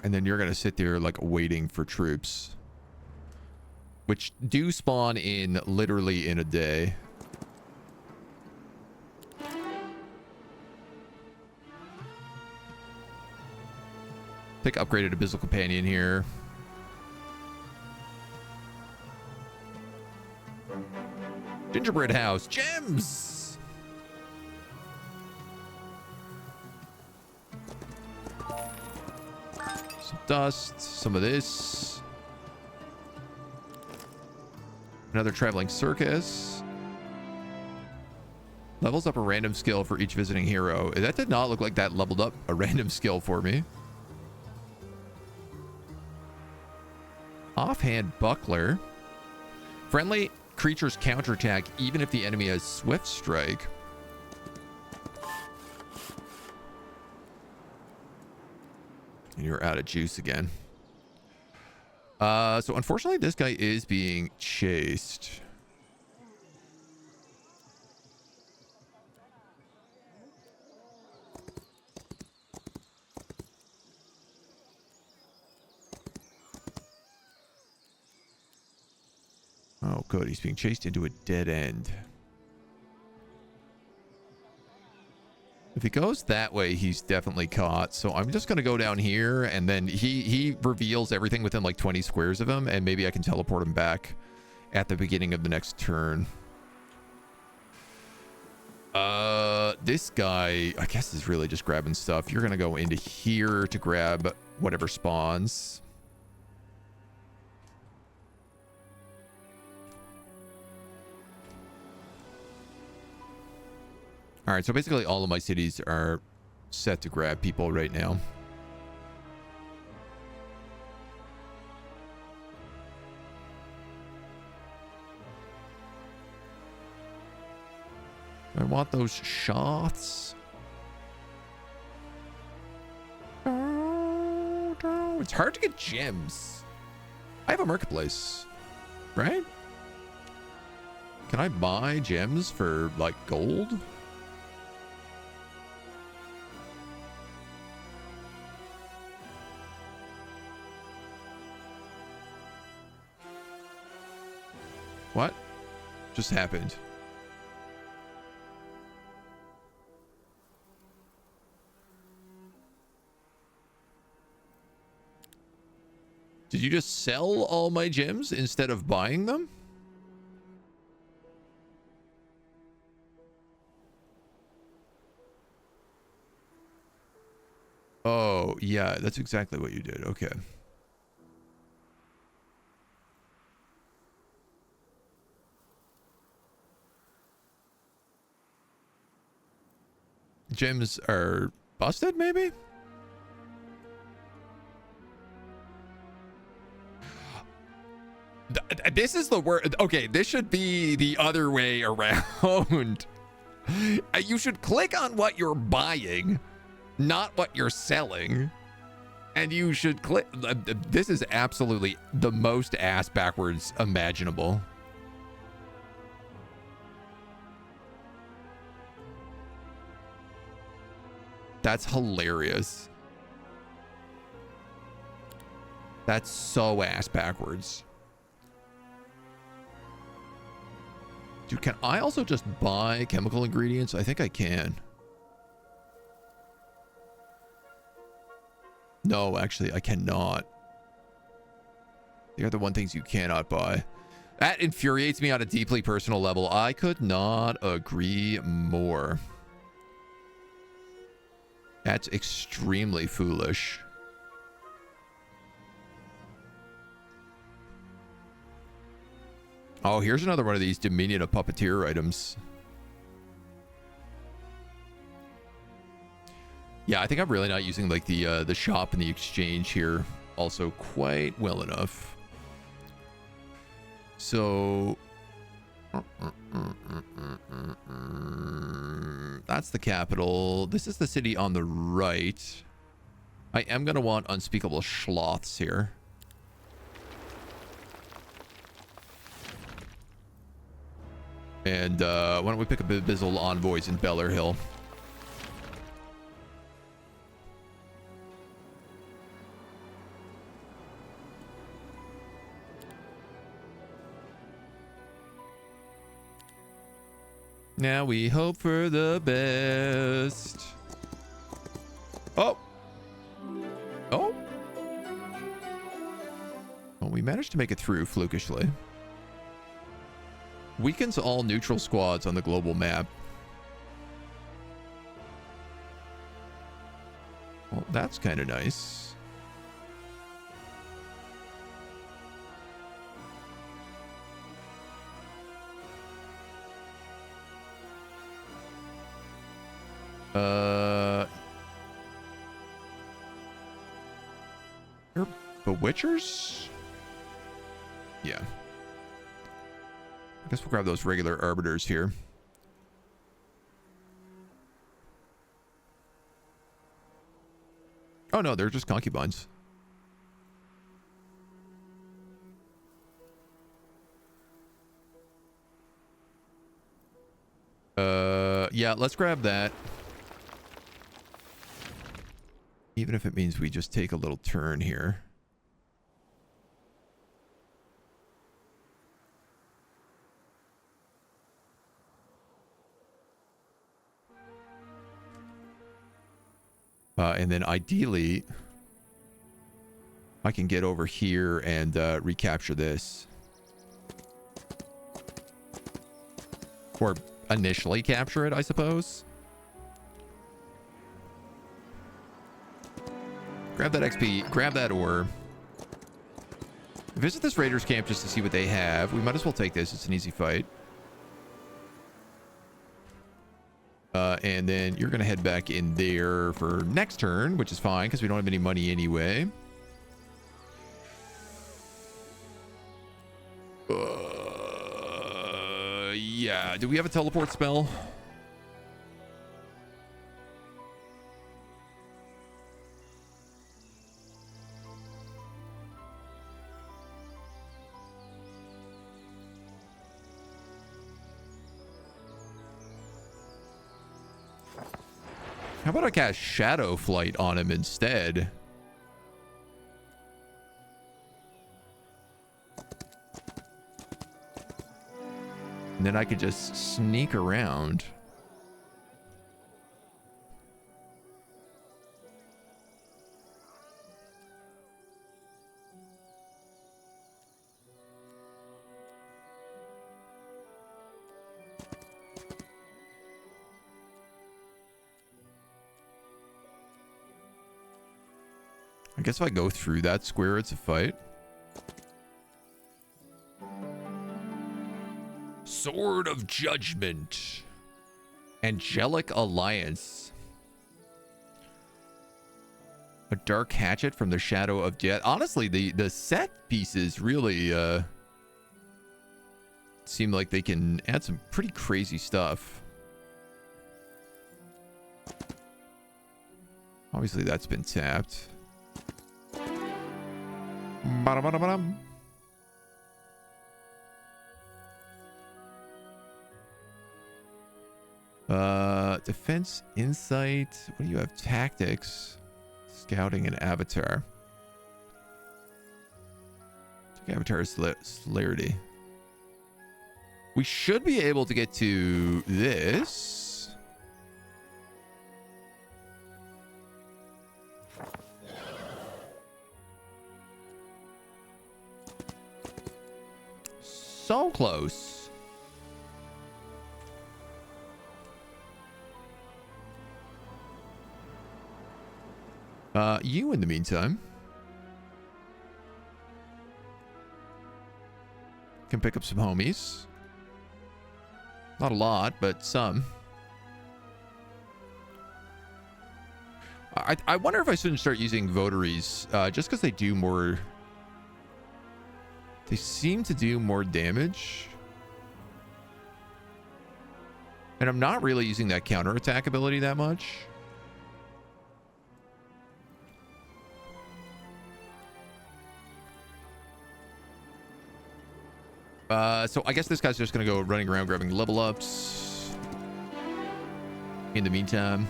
And then you're going to sit there like waiting for troops, which do spawn in literally in a day. Pick upgraded Abyssal Companion here. Gingerbread House. Gems! Some dust. Some of this. Another Traveling Circus. Levels up a random skill for each visiting hero. That did not look like that leveled up a random skill for me. Offhand Buckler. Friendly creatures counterattack even if the enemy has Swift Strike. And you're out of juice again. So unfortunately, this guy is being chased. Oh, good. He's being chased into a dead end. If he goes that way, he's definitely caught. So I'm just going to go down here, and then he reveals everything within like 20 squares of him, and maybe I can teleport him back at the beginning of the next turn. This guy, I guess, is really just grabbing stuff. You're going to go into here to grab whatever spawns. All right, so basically all of my cities are set to grab people right now. I want those shots. It's hard to get gems. I have a marketplace, right? Can I buy gems for like gold? What just happened? Did you just sell all my gems instead of buying them? Oh, yeah, that's exactly what you did. Okay. Gems are busted, maybe? This is the word. Okay, this should be the other way around. You should click on what you're buying, not what you're selling. And you should click. This is absolutely the most ass backwards imaginable. That's hilarious. That's so ass backwards. Dude, can I also just buy chemical ingredients? I think I can. No, actually, I cannot. They are the one things you cannot buy. That infuriates me on a deeply personal level. I could not agree more. That's extremely foolish. Oh, here's another one of these Dominion of Puppeteer items. Yeah, I think I'm really not using like the shop and the exchange here also quite well enough. So that's the capital. This is the city on the right. I am going to want unspeakable sloths here. And why don't we pick up Abyssal Envoys in Beller Hill? Now we hope for the best. Oh. Oh. Well, we managed to make it through flukishly. Weakens all neutral squads on the global map. Well, that's kind of nice. You're Bewitchers? Yeah. I guess we'll grab those regular arbiters here. Oh no, they're just concubines. Yeah, let's grab that. Even if it means we just take a little turn here. And then ideally, I can get over here and recapture this. Or initially capture it, I suppose. Grab that XP, grab that ore. Visit this raiders camp just to see what they have. We might as well take this. It's an easy fight. And then you're going to head back in there for next turn, which is fine because we don't have any money anyway. Yeah. Do we have a teleport spell? How about I cast Shadow Flight on him instead? And then I could just sneak around. I guess if I go through that square, it's a fight. Sword of Judgment. Angelic Alliance. A dark hatchet from the Shadow of Death. Honestly, the set pieces really seem like they can add some pretty crazy stuff. Obviously, that's been tapped. Ba-da-ba-da-ba-dum. Defense, insight. What do you have? Tactics, scouting, and avatar. Avatar is celerity. We should be able to get to this. So close. You in the meantime can pick up some homies. Not a lot, but some. I wonder if I shouldn't start using votaries, just because they do more. They seem to do more damage. And I'm not really using that counterattack ability that much. So I guess this guy's just going to go running around grabbing level ups. In the meantime.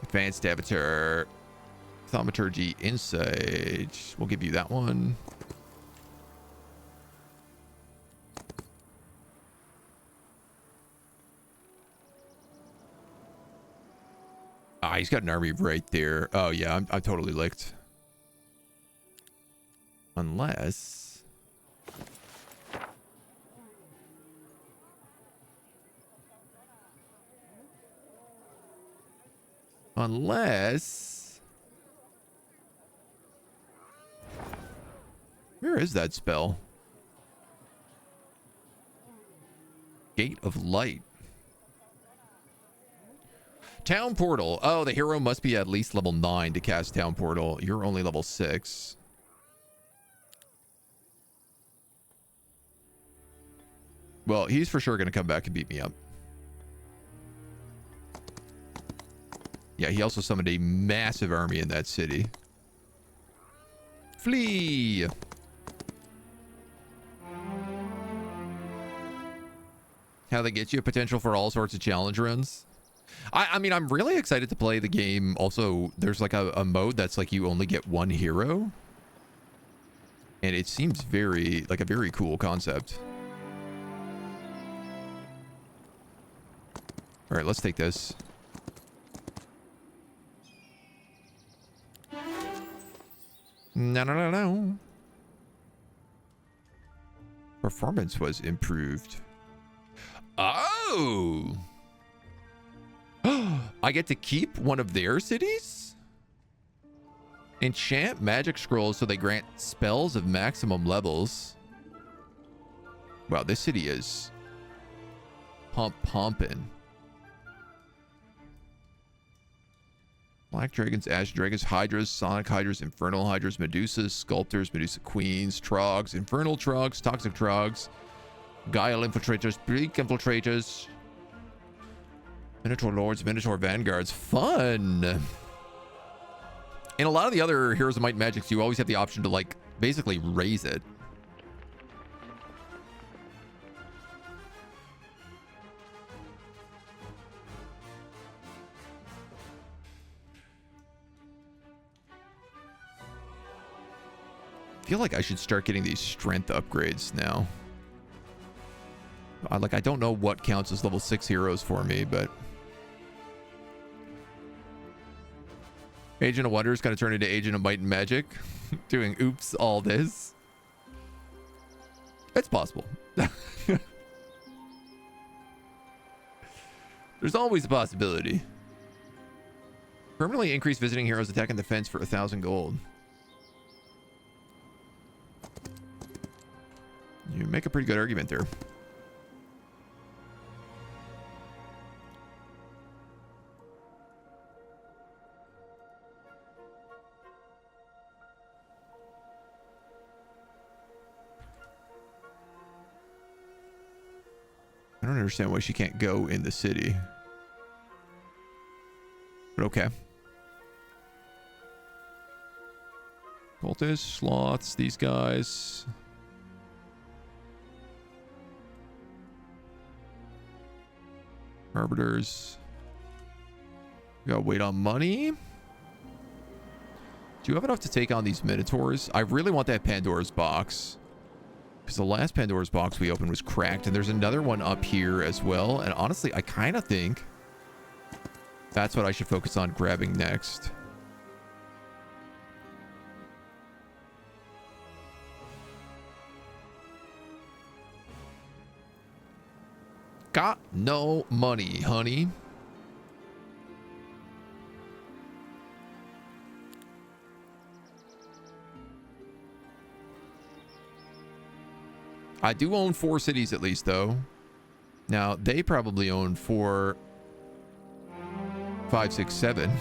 Advanced Avatar. Thaumaturgy Insight. We'll give you that one. Ah, he's got an army right there. Oh, yeah, I'm totally licked. Unless... Where is that spell? Gate of Light. Town Portal. Oh, the hero must be at least level 9 to cast Town Portal. You're only level 6. Well, he's for sure going to come back and beat me up. Yeah, he also summoned a massive army in that city. Flee! How they get you potential for all sorts of challenge runs. I mean, I'm really excited to play the game. Also, there's like a mode that's like you only get one hero. And it seems very, like a very cool concept. All right, let's take this. No. Performance was improved. Oh! I get to keep one of their cities? Enchant magic scrolls so they grant spells of maximum levels. Wow, this city is pumping. Black dragons, ash dragons, hydras, sonic hydras, infernal hydras, medusas, sculptors, medusa queens, trogs, infernal trogs, toxic trogs, guile infiltrators, bleak infiltrators, minotaur lords, minotaur vanguards. Fun. In a lot of the other Heroes of Might and Magics, you always have the option to like basically raise it. I feel like I should start getting these strength upgrades now. I don't know what counts as level 6 heroes for me, but Agent of Wonder is going to turn into Agent of Might and Magic, doing oops all this. It's possible. There's always a possibility. Permanently increase visiting heroes attack and defense for 1,000 gold. You make a pretty good argument there. I don't understand why she can't go in the city. But okay. Cultists, sloths, these guys. Arbiters. We gotta wait on money. Do you have enough to take on these Minotaurs? I really want that Pandora's box. Because the last Pandora's box we opened was cracked. And there's another one up here as well. And honestly, I kind of think that's what I should focus on grabbing next. Got no money, honey. I do own 4 cities at least, though. Now, they probably own 4 5, 6, 7.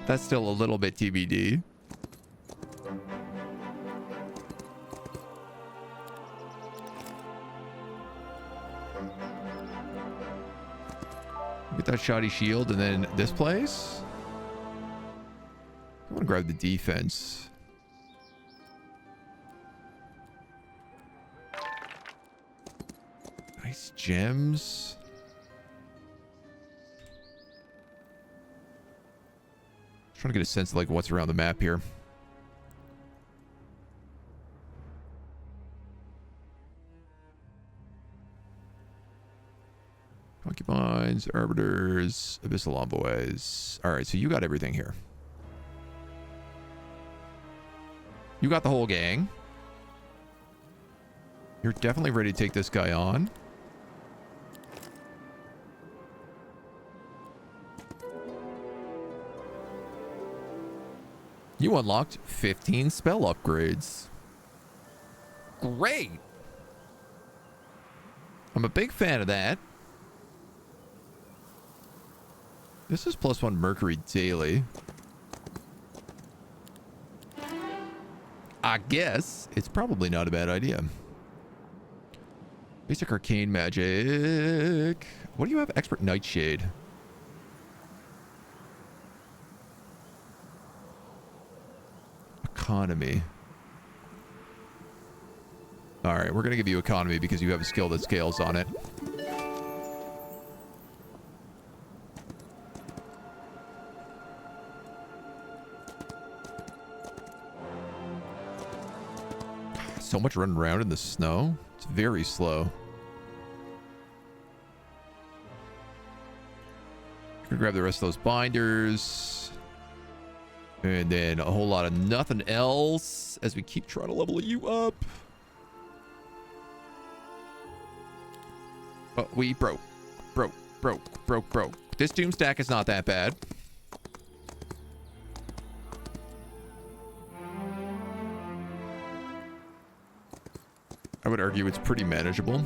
That's still a little bit TBD. Get that shoddy shield, and then this place. I want to grab the defense. Nice gems. Trying to get a sense of like what's around the map here. Concubines, arbiters, abyssal envoys. All right, so you got everything here. You got the whole gang. You're definitely ready to take this guy on. You unlocked 15 spell upgrades. Great. I'm a big fan of that. This is +1 Mercury daily. I guess it's probably not a bad idea. Basic arcane magic. What do you have? Expert nightshade. Economy. All right, we're gonna give you economy because you have a skill that scales on it. So much running around in the snow. It's very slow. Gonna grab the rest of those binders. And then a whole lot of nothing else as we keep trying to level you up. Oh, we broke. This doom stack is not that bad. I would argue it's pretty manageable.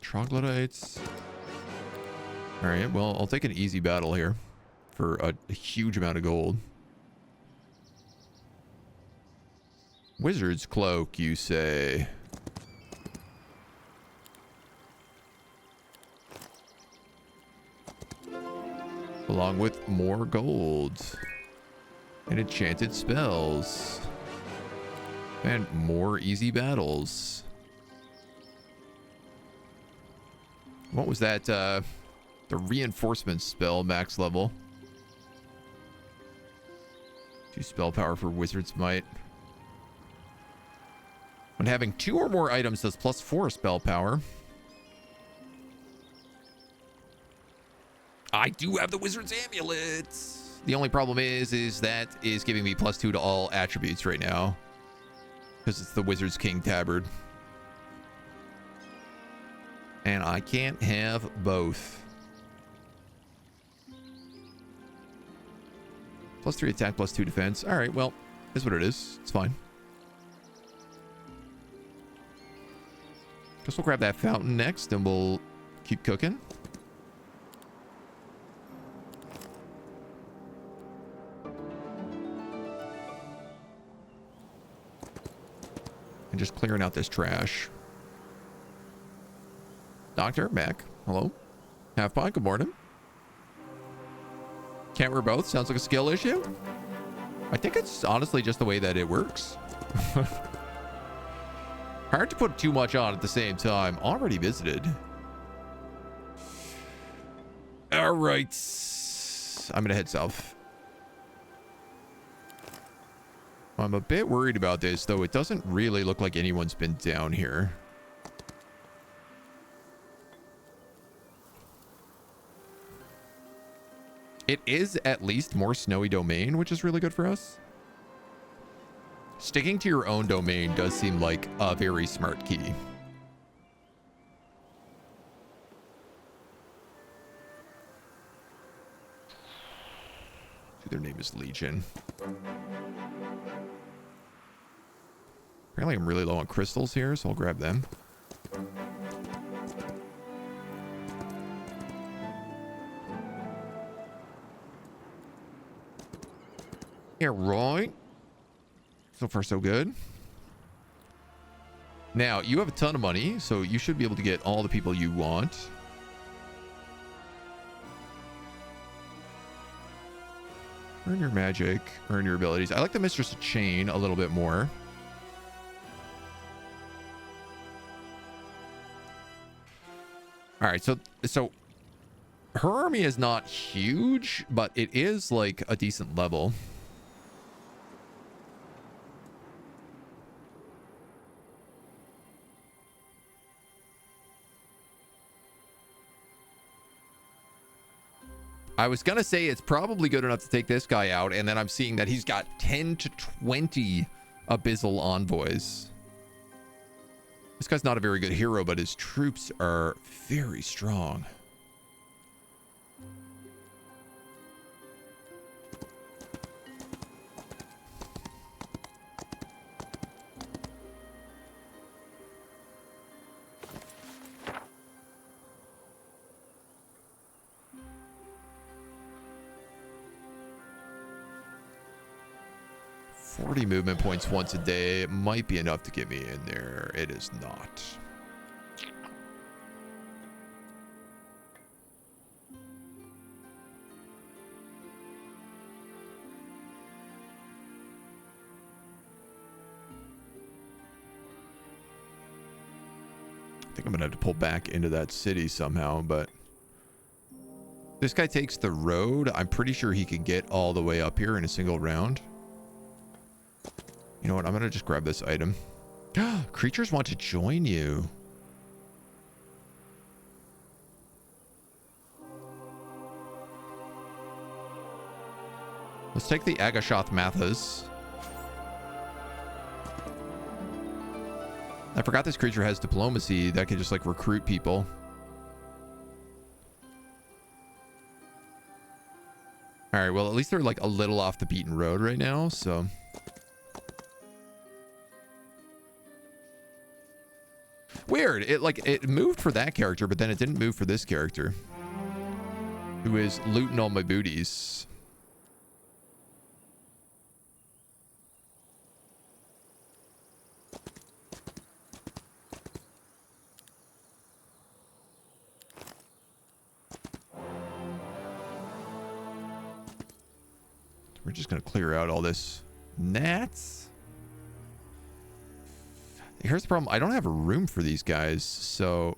Troglodytes. All right, well, I'll take an easy battle here for a huge amount of gold. Wizard's cloak, you say? Along with more gold and enchanted spells and more easy battles. What was that? The reinforcement spell max level. 2 spell power for Wizard's Might. When having 2 or more items does +4 spell power. I do have the Wizard's Amulet. The only problem is that is giving me +2 to all attributes right now. Because it's the Wizard's King Tabard. And I can't have both. +3 attack, +2 defense. All right, well, is what it is. It's fine. Guess we'll grab that fountain next and we'll keep cooking. And just clearing out this trash. Doctor, Mac, hello. Half pint, good morning. Can't wear both? Sounds like a skill issue. I think it's honestly just the way that it works. Hard to put too much on at the same time. Already visited. All right. I'm going to head south. I'm a bit worried about this, though. It doesn't really look like anyone's been down here. It is at least more snowy domain, which is really good for us. Sticking to your own domain does seem like a very smart key. Their name is Legion. Apparently I'm really low on crystals here, so I'll grab them. Yeah, right. So far, so good. Now, you have a ton of money, so you should be able to get all the people you want. Earn your magic, earn your abilities. I like the Mistress of Chain a little bit more. All right, so her army is not huge, but it is like a decent level. I was going to say it's probably good enough to take this guy out, and then I'm seeing that he's got 10 to 20 Abyssal envoys. This guy's not a very good hero, but his troops are very strong. Movement points once a day might be enough to get me in there. It is not. I think I'm gonna have to pull back into that city somehow, but this guy takes the road. I'm pretty sure he can get all the way up here in a single round. You know what? I'm going to just grab this item. Creatures want to join you. Let's take the Agashoth Mathas. I forgot this creature has diplomacy that can just like recruit people. All right, well, at least they're like a little off the beaten road right now, so... Weird. It moved for that character, but then it didn't move for this character, who is looting all my booties. We're just going to clear out all this gnats. Here's the problem. I don't have a room for these guys, so...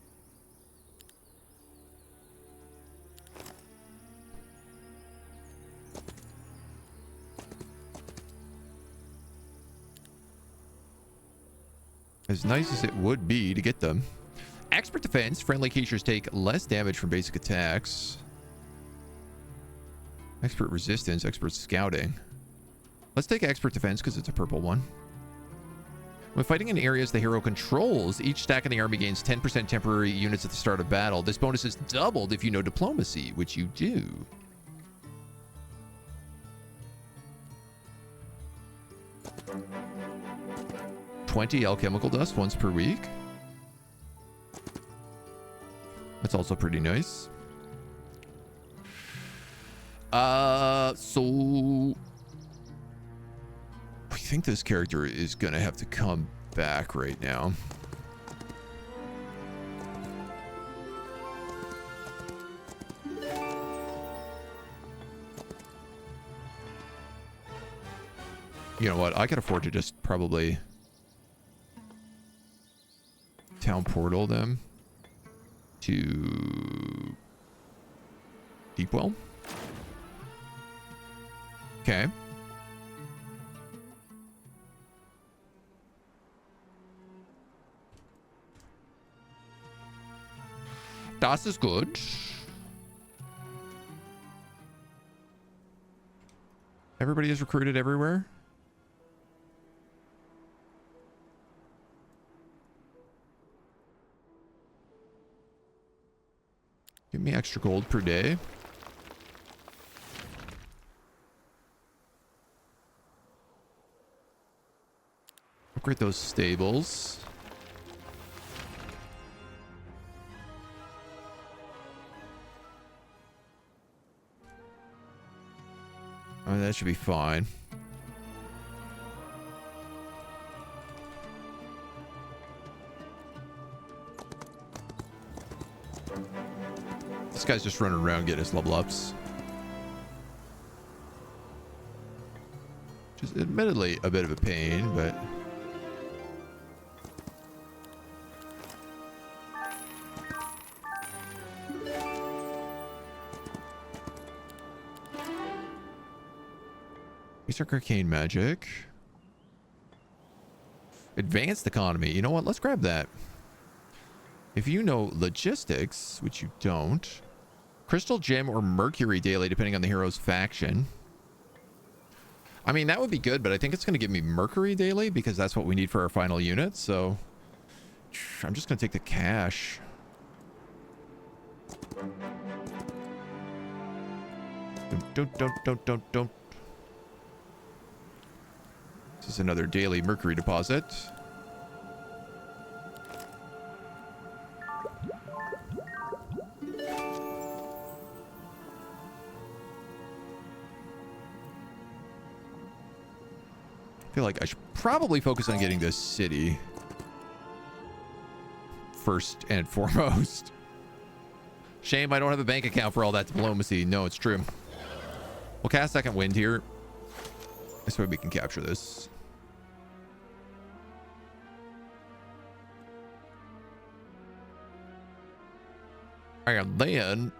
As nice as it would be to get them. Expert defense. Friendly creatures take less damage from basic attacks. Expert resistance. Expert scouting. Let's take expert defense because it's a purple one. When fighting in areas the hero controls, each stack in the army gains 10% temporary units at the start of battle. This bonus is doubled if you know diplomacy, which you do. $20 alchemical dust once per week. That's also pretty nice. So... I think this character is gonna have to come back right now. You know what? I can afford to just probably town portal them to Deepwell. Okay. Das is good. Everybody is recruited everywhere. Give me extra gold per day. upgrade those stables. Oh, that should be fine. This guy's just running around getting his level ups. Just admittedly a bit of a pain, but... Basic arcane magic. Advanced economy. You know what? Let's grab that. If you know logistics, which you don't. Crystal gem or mercury daily, depending on the hero's faction. I mean, that would be good, but I think it's going to give me mercury daily because that's what we need for our final unit. So I'm just going to take the cash. Don't. This is another daily mercury deposit. I feel like I should probably focus on getting this city first and foremost. Shame I don't have a bank account for all that diplomacy. No, it's true. We'll cast second wind here. This way we can capture this. And then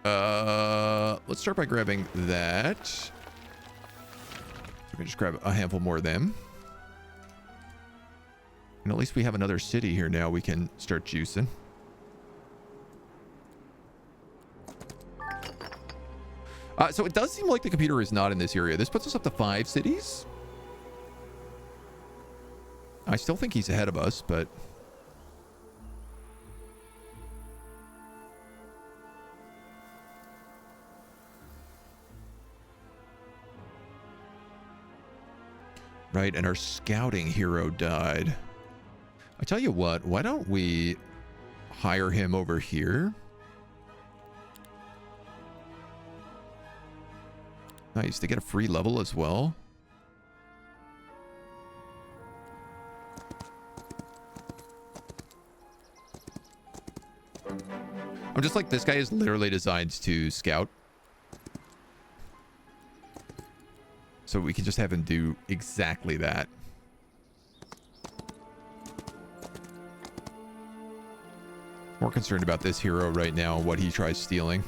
let's start by grabbing that. So we can just grab a handful more of them. And at least we have another city here now we can start juicing. So it does seem like the computer is not in this area. This puts us up to 5 cities. I still think he's ahead of us, but... Right, and our scouting hero died. I tell you what, why don't we hire him over here? Nice, they get a free level as well. I'm just like, this guy is literally designed to scout. So we can just have him do exactly that. More concerned about this hero right now, what he tries stealing.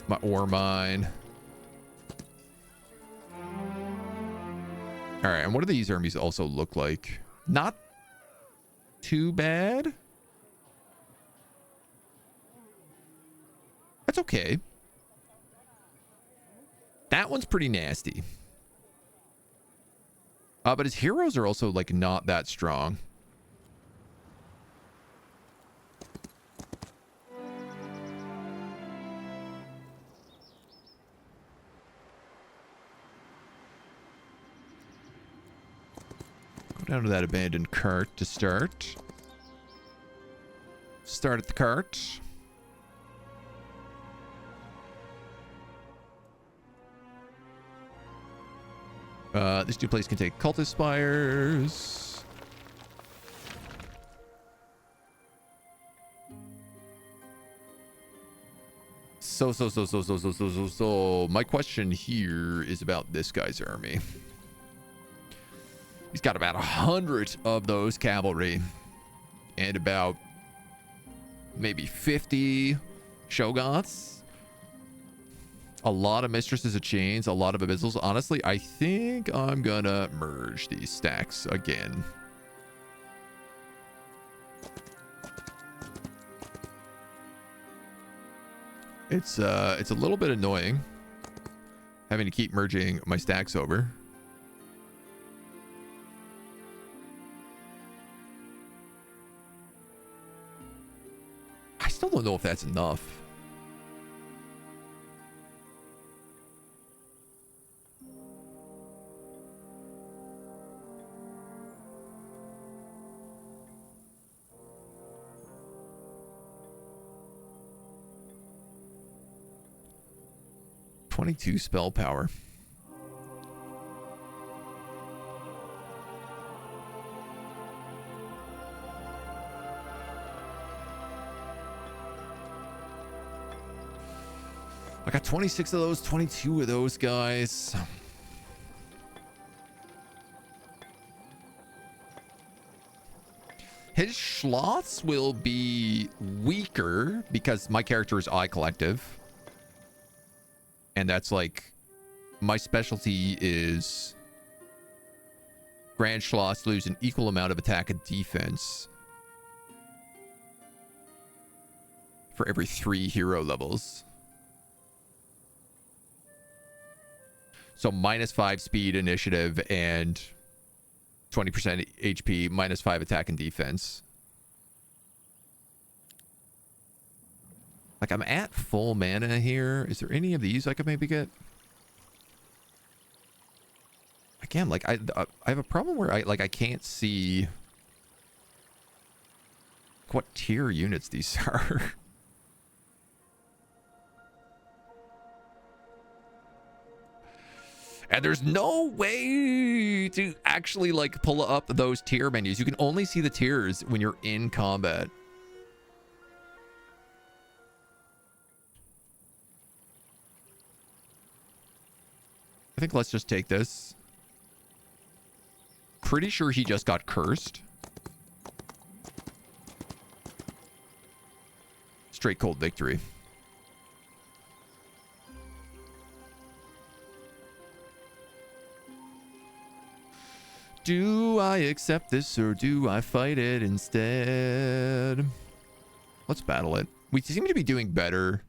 My ore mine. All right, and what do these armies also look like? Not too bad. That's okay. That one's pretty nasty. But his heroes are also, like, not that strong. Go down to that abandoned cart to start. Start at the cart. This new place can take cultist spires. So my question here is about this guy's army. He's got about 100 of those cavalry and about maybe 50 shoguns. A lot of mistresses of chains, a lot of abyssals. Honestly, I think I'm gonna merge these stacks again. It's a little bit annoying having to keep merging my stacks over. I still don't know if that's enough. 22 spell power. I got 26 of those, 22 of those guys. His sloths will be weaker because my character is Eye Collective. And that's like, my specialty is Grand Sloths lose an equal amount of attack and defense for every 3 hero levels. So -5 speed, initiative, and 20% HP, -5 attack and defense. Like, I'm at full mana here. Is there any of these I could maybe get? Again, like, I have a problem where I can't see what tier units these are. And there's no way to actually, like, pull up those tier menus. You can only see the tiers when you're in combat. I think let's just take this. Pretty sure he just got cursed. Straight cold victory. Do I accept this or do I fight it instead? Let's battle it. We seem to be doing better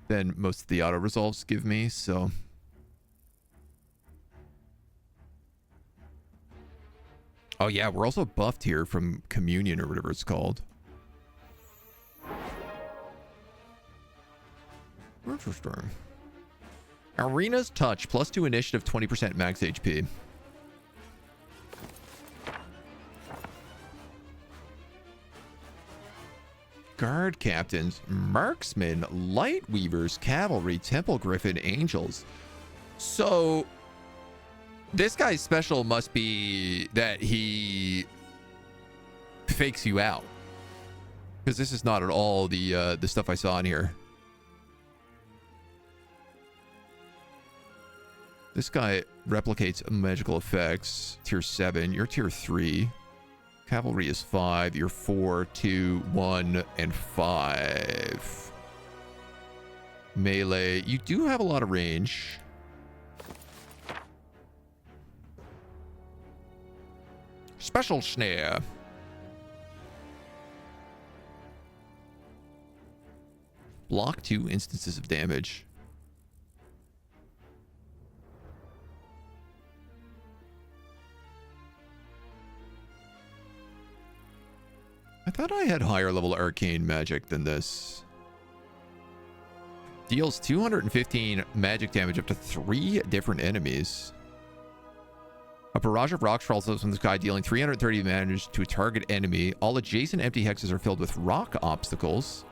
than most of the auto resolves give me, so. Oh yeah, we're also buffed here from Communion or whatever it's called. Interesting. Arena's Touch, +2 initiative, 20% max HP. Guard captains, marksmen, light weavers, cavalry, temple griffin, angels. So this guy's special must be that he fakes you out, because this is not at all the stuff I saw in here. This guy replicates magical effects. Tier 7. You're tier 3. Cavalry is 5. You're 4, 2, 1, and 5. Melee. You do have a lot of range. Special snare. Block 2 instances of damage. I thought I had higher level arcane magic than this. Deals 215 magic damage up to 3 different enemies. A barrage of rocks falls from the sky, dealing 330 damage to a target enemy. All adjacent empty hexes are filled with rock obstacles.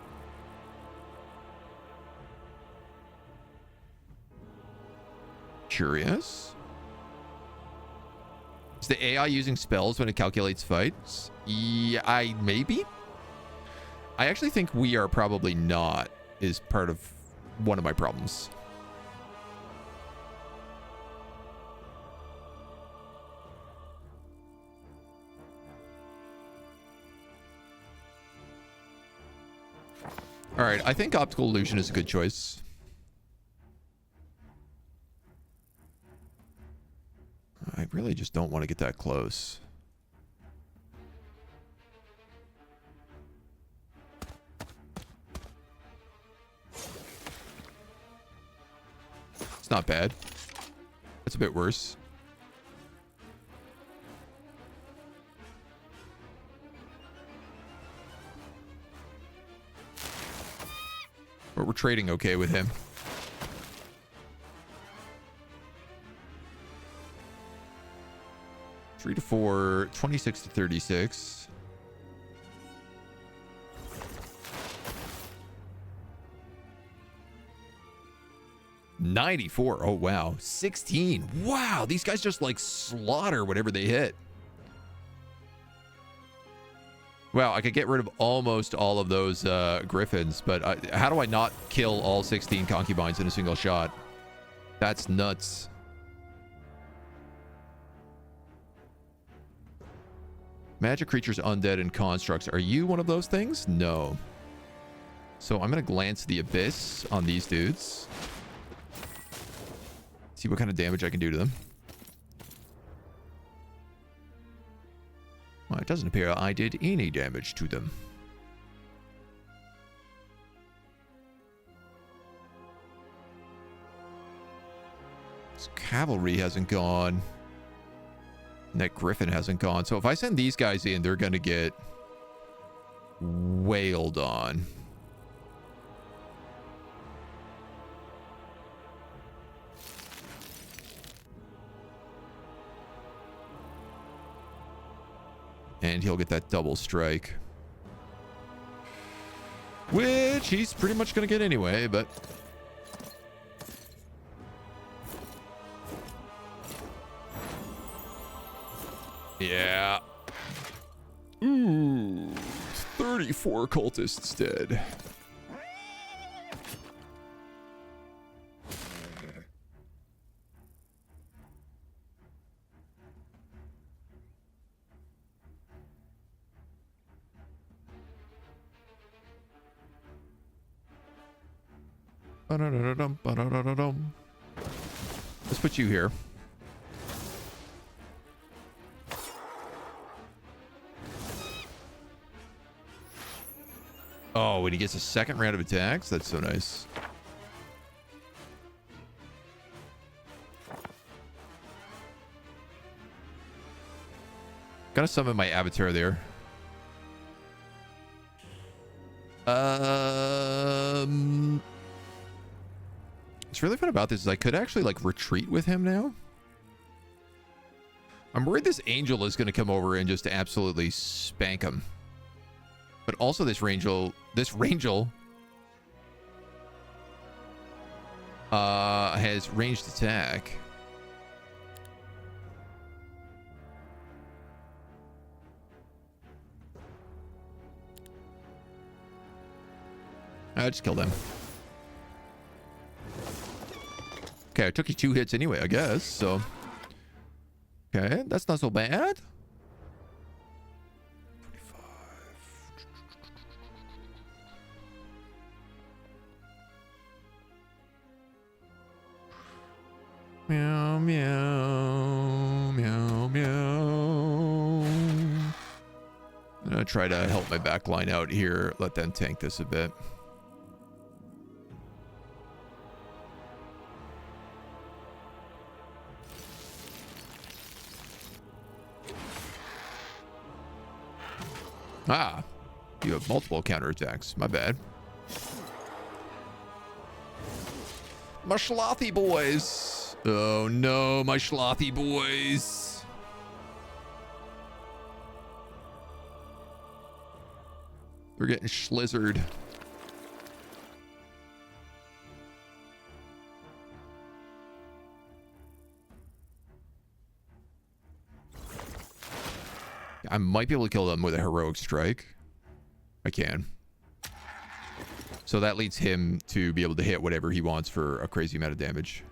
Curious. Is the AI using spells when it calculates fights? Yeah, maybe. I actually think we are probably not, is part of one of my problems. All right, I think optical illusion is a good choice. I really just don't want to get that close. It's not bad. It's a bit worse. But we're trading okay with him. Three to 4, 26 to 36. 94. Oh, wow. 16. Wow. These guys just like slaughter whatever they hit. Wow. I could get rid of almost all of those griffins, but how do I not kill all 16 concubines in a single shot? That's nuts. Magic creatures, undead, and constructs. Are you one of those things? No. So I'm going to glance the abyss on these dudes. See what kind of damage I can do to them. Well, it doesn't appear I did any damage to them. This cavalry hasn't gone. And that griffin hasn't gone. So if I send these guys in, they're going to get wailed on. And he'll get that double strike. Which he's pretty much going to get anyway, but... yeah. Ooh. 34 cultists dead. Let's put you here. Oh, and he gets a second round of attacks? That's so nice. Gotta summon my avatar there. What's really fun about this is I could actually like retreat with him now. I'm worried this angel is going to come over and just absolutely spank him. But also this rangel has ranged attack. I just killed him. Okay, I took you 2 hits anyway, I guess, so... okay, that's not so bad. 25. Meow, meow, meow, meow. I'm gonna try to help my back line out here, let them tank this a bit. Ah, you have multiple counterattacks. My bad. My schlothy boys. Oh no, my schlothy boys. We're getting schlizzard. I might be able to kill them with a heroic strike. I can. So that leads him to be able to hit whatever he wants for a crazy amount of damage.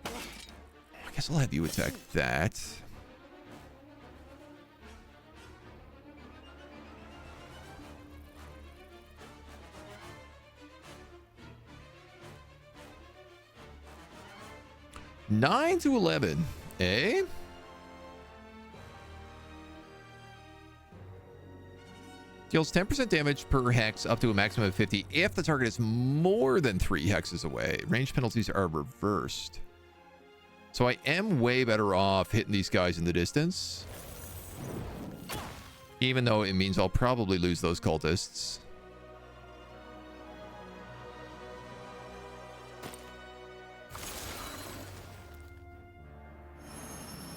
I guess I'll have you attack that. Nine to 11, eh? Deals 10% damage per hex up to a maximum of 50 if the target is more than 3 hexes away. Range penalties are reversed. So I am way better off hitting these guys in the distance. Even though it means I'll probably lose those cultists.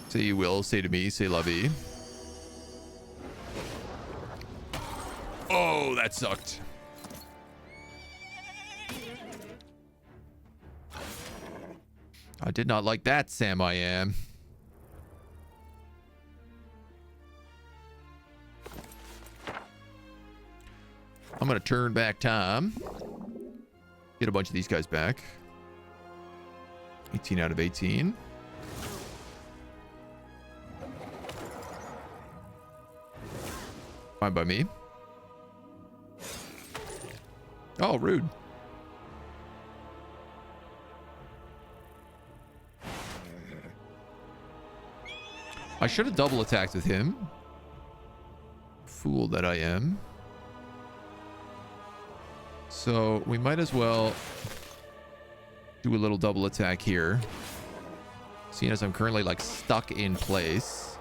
Say you will, say to me, say la vie. Oh, that sucked. I did not like that, Sam I am. I'm going to turn back time. Get a bunch of these guys back. 18 out of 18. Fine by me. Oh, rude. I should have double attacked with him. Fool that I am. So we might as well do a little double attack here. Seeing as I'm currently like stuck in place.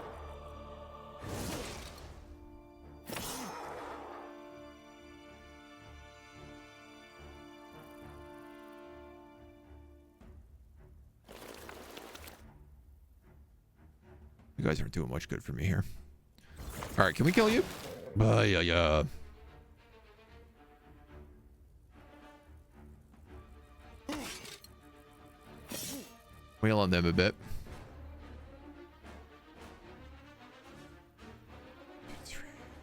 You guys aren't doing much good for me here. All right, can we kill you? Yeah. Wail on them a bit.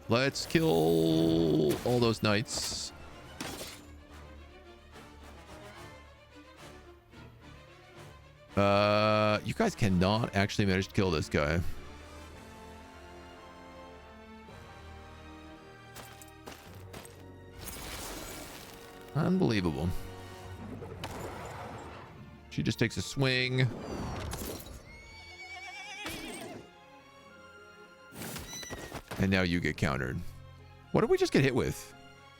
Let's kill all those knights. You guys cannot actually manage to kill this guy. Unbelievable. She just takes a swing. And now you get countered. What did we just get hit with?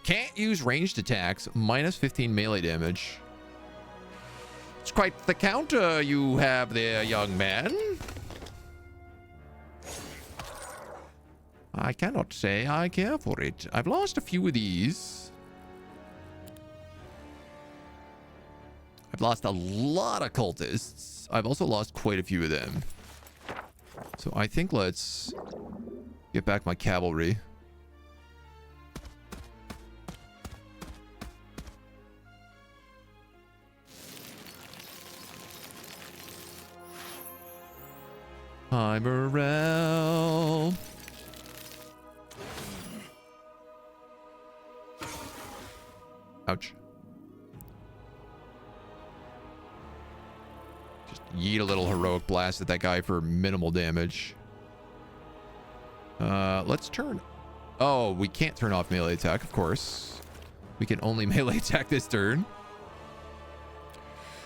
Can't use ranged attacks. Minus 15 melee damage. It's quite the counter you have there, young man. I cannot say I care for it. I've lost a few of these. I've lost a lot of cultists. I've also lost quite a few of them. So I think let's get back my cavalry. Hi, Morel. Ouch. Yeet a little heroic blast at that guy for minimal damage. Let's turn... Oh, we can't turn off melee attack, of course. We can only melee attack this turn.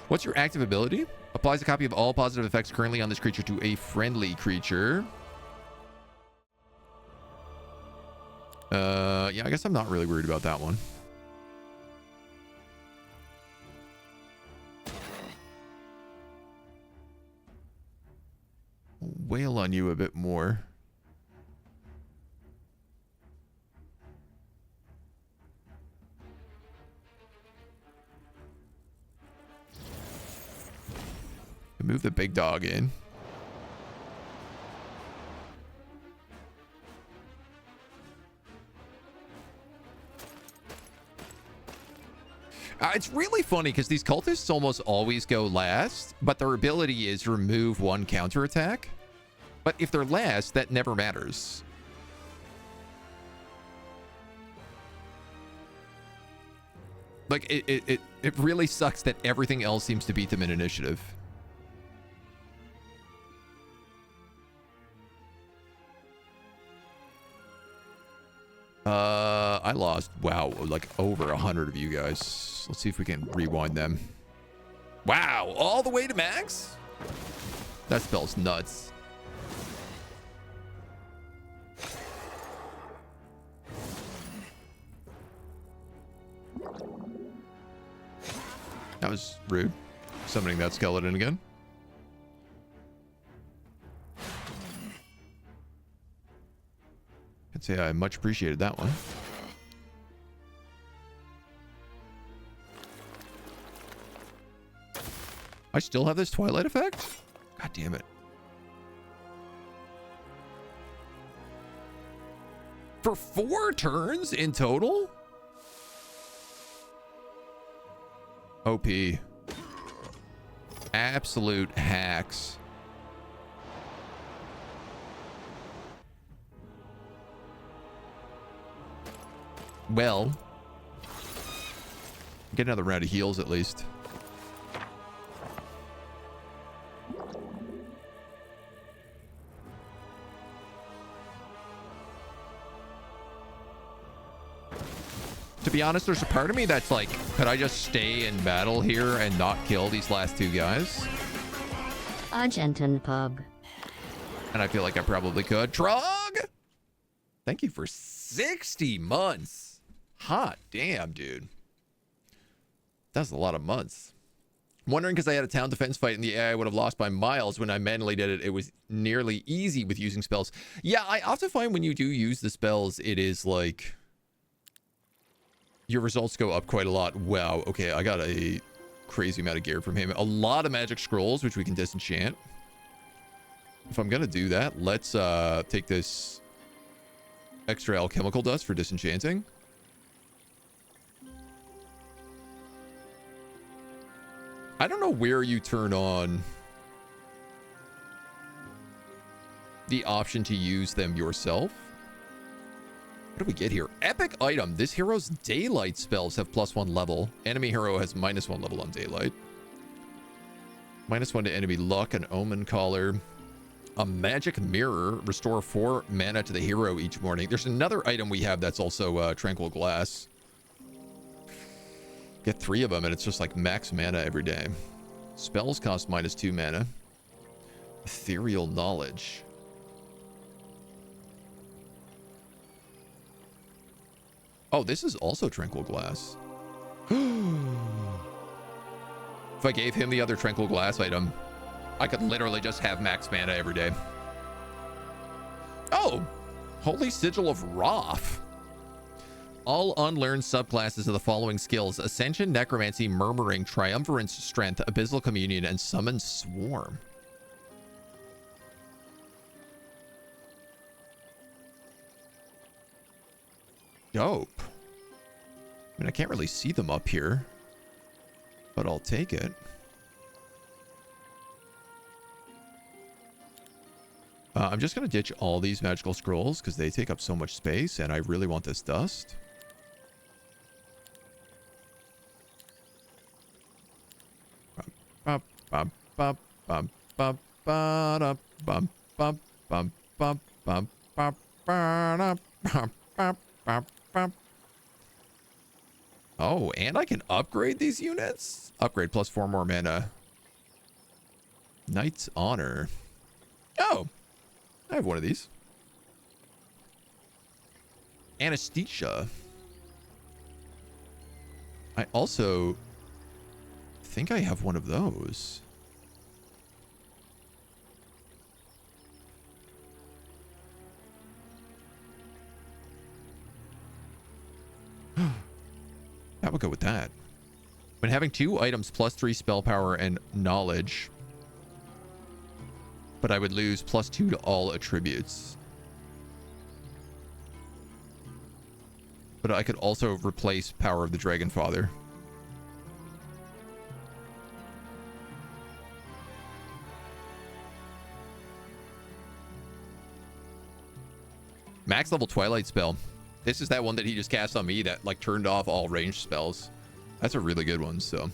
What's your active ability? Applies a copy of all positive effects currently on this creature to a friendly creature. Yeah, I guess I'm not really worried about that one. Wail on you a bit more. Move the big dog in. It's really funny because these cultists almost always go last, but their ability is remove one counterattack. But if they're last, that never matters. Like, it really sucks that everything else seems to beat them in initiative. I lost, wow, like over 100 of you guys. Let's see if we can rewind them. Wow, all the way to max? That spell's nuts. That was rude. Summoning that skeleton again. I'd say I much appreciated that one. I still have this Twilight effect? God damn it. For 4 turns in total? OP. Absolute hacks. Well, get another round of heals at least. To be honest, there's a part of me that's like, could I just stay in battle here and not kill these last two guys? AgentNumberOne. And I feel like I probably could. Trog! Thank you for 60 months. Hot damn, dude. That's a lot of months. Wondering because I had a town defense fight in the AI, I would have lost by miles. When I manually did it, it was nearly easy with using spells. Yeah, I often find when you do use the spells, it is like... your results go up quite a lot. Wow, okay, I got a crazy amount of gear from him. A lot of magic scrolls, which we can disenchant. If I'm gonna do that, let's take this extra alchemical dust for disenchanting. I don't know where you turn on the option to use them yourself. What do we get here? Epic item. This hero's daylight spells have +1 level. Enemy hero has -1 level on daylight. -1 to enemy luck. An omen collar. A magic mirror. Restore 4 mana to the hero each morning. There's another item we have that's also tranquil glass. Get 3 of them and it's just like max mana every day. Spells cost -2 mana. Ethereal knowledge. Oh, this is also tranquil glass. If I gave him the other tranquil glass item, I could literally just have max mana every day. Oh, Holy Sigil of Roth. All unlearned subclasses of the following skills: Ascension, Necromancy, Murmuring, Triumvirate Strength, Abyssal Communion, and Summon Swarm. Dope. I mean, I can't really see them up here, but I'll take it. I'm just going to ditch all these magical scrolls because they take up so much space, and I really want this dust. Oh, and I can upgrade these units? Upgrade plus 4 more mana. Knight's Honor. Oh, I have one of these. Anesthesia. I also think I have one of those. That would go with that. When having 2 items +3 spell power and knowledge, but I would lose +2 to all attributes. But I could also replace Power of the Dragon Father. Max level Twilight spell. This is that one that he just cast on me that like turned off all ranged spells. That's a really good one. So I'm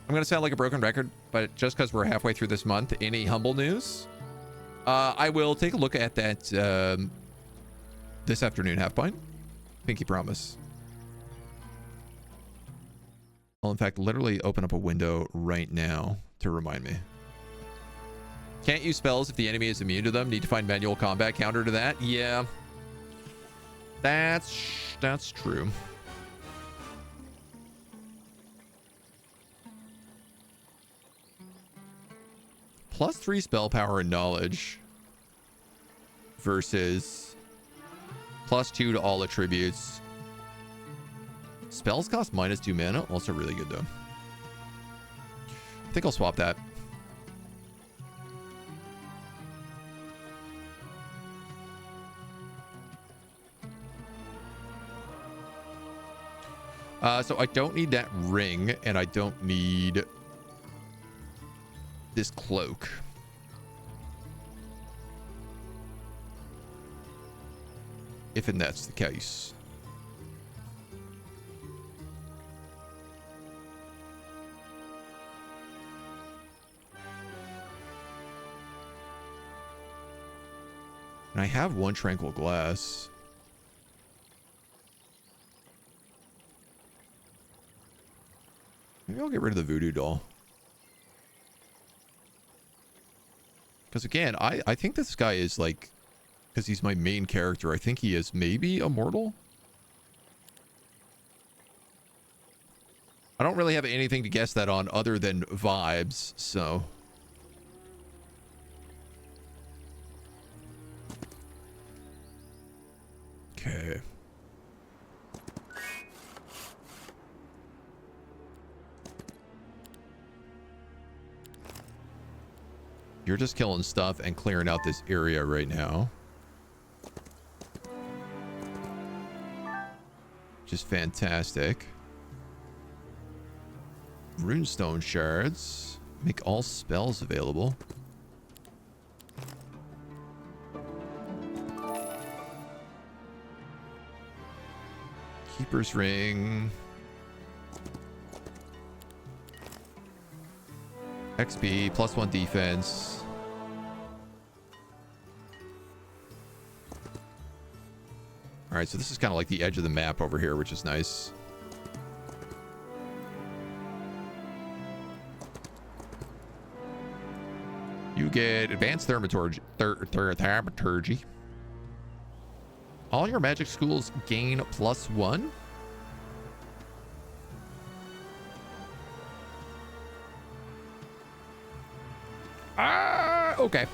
going to sound like a broken record, but just because we're halfway through this month, any humble news? I will take a look at that this afternoon, Halfpint. Pinky promise. I'll in fact literally open up a window right now to remind me. Can't use spells if the enemy is immune to them. Need to find manual combat counter to that. Yeah. That's true. +3 spell power and knowledge versus +2 to all attributes. Spells cost -2 mana. Also really good though. I think I'll swap that. So I don't need that ring, and I don't need this cloak. If and that's the case. And I have one tranquil glass. Maybe I'll get rid of the voodoo doll. Because again, I think this guy is like, because he's my main character, I think he is maybe immortal. I don't really have anything to guess that on other than vibes, so. Okay. You're just killing stuff and clearing out this area right now. Which is fantastic. Runestone shards. Make all spells available. Keeper's ring. XP, +1 defense. All right, so this is kind of like the edge of the map over here, which is nice. You get advanced thaumaturgy. All your magic schools gain +1. Okay.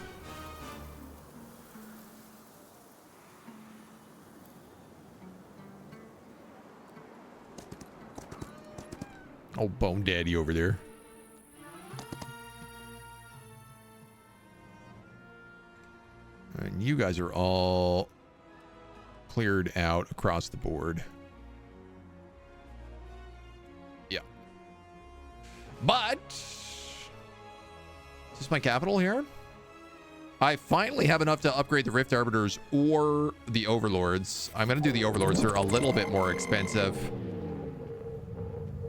Oh, Bone Daddy over there. And you guys are all cleared out across the board. Yeah. But is this my capital here? I finally have enough to upgrade the Rift Arbiters or the Overlords. I'm going to do the Overlords. They're a little bit more expensive.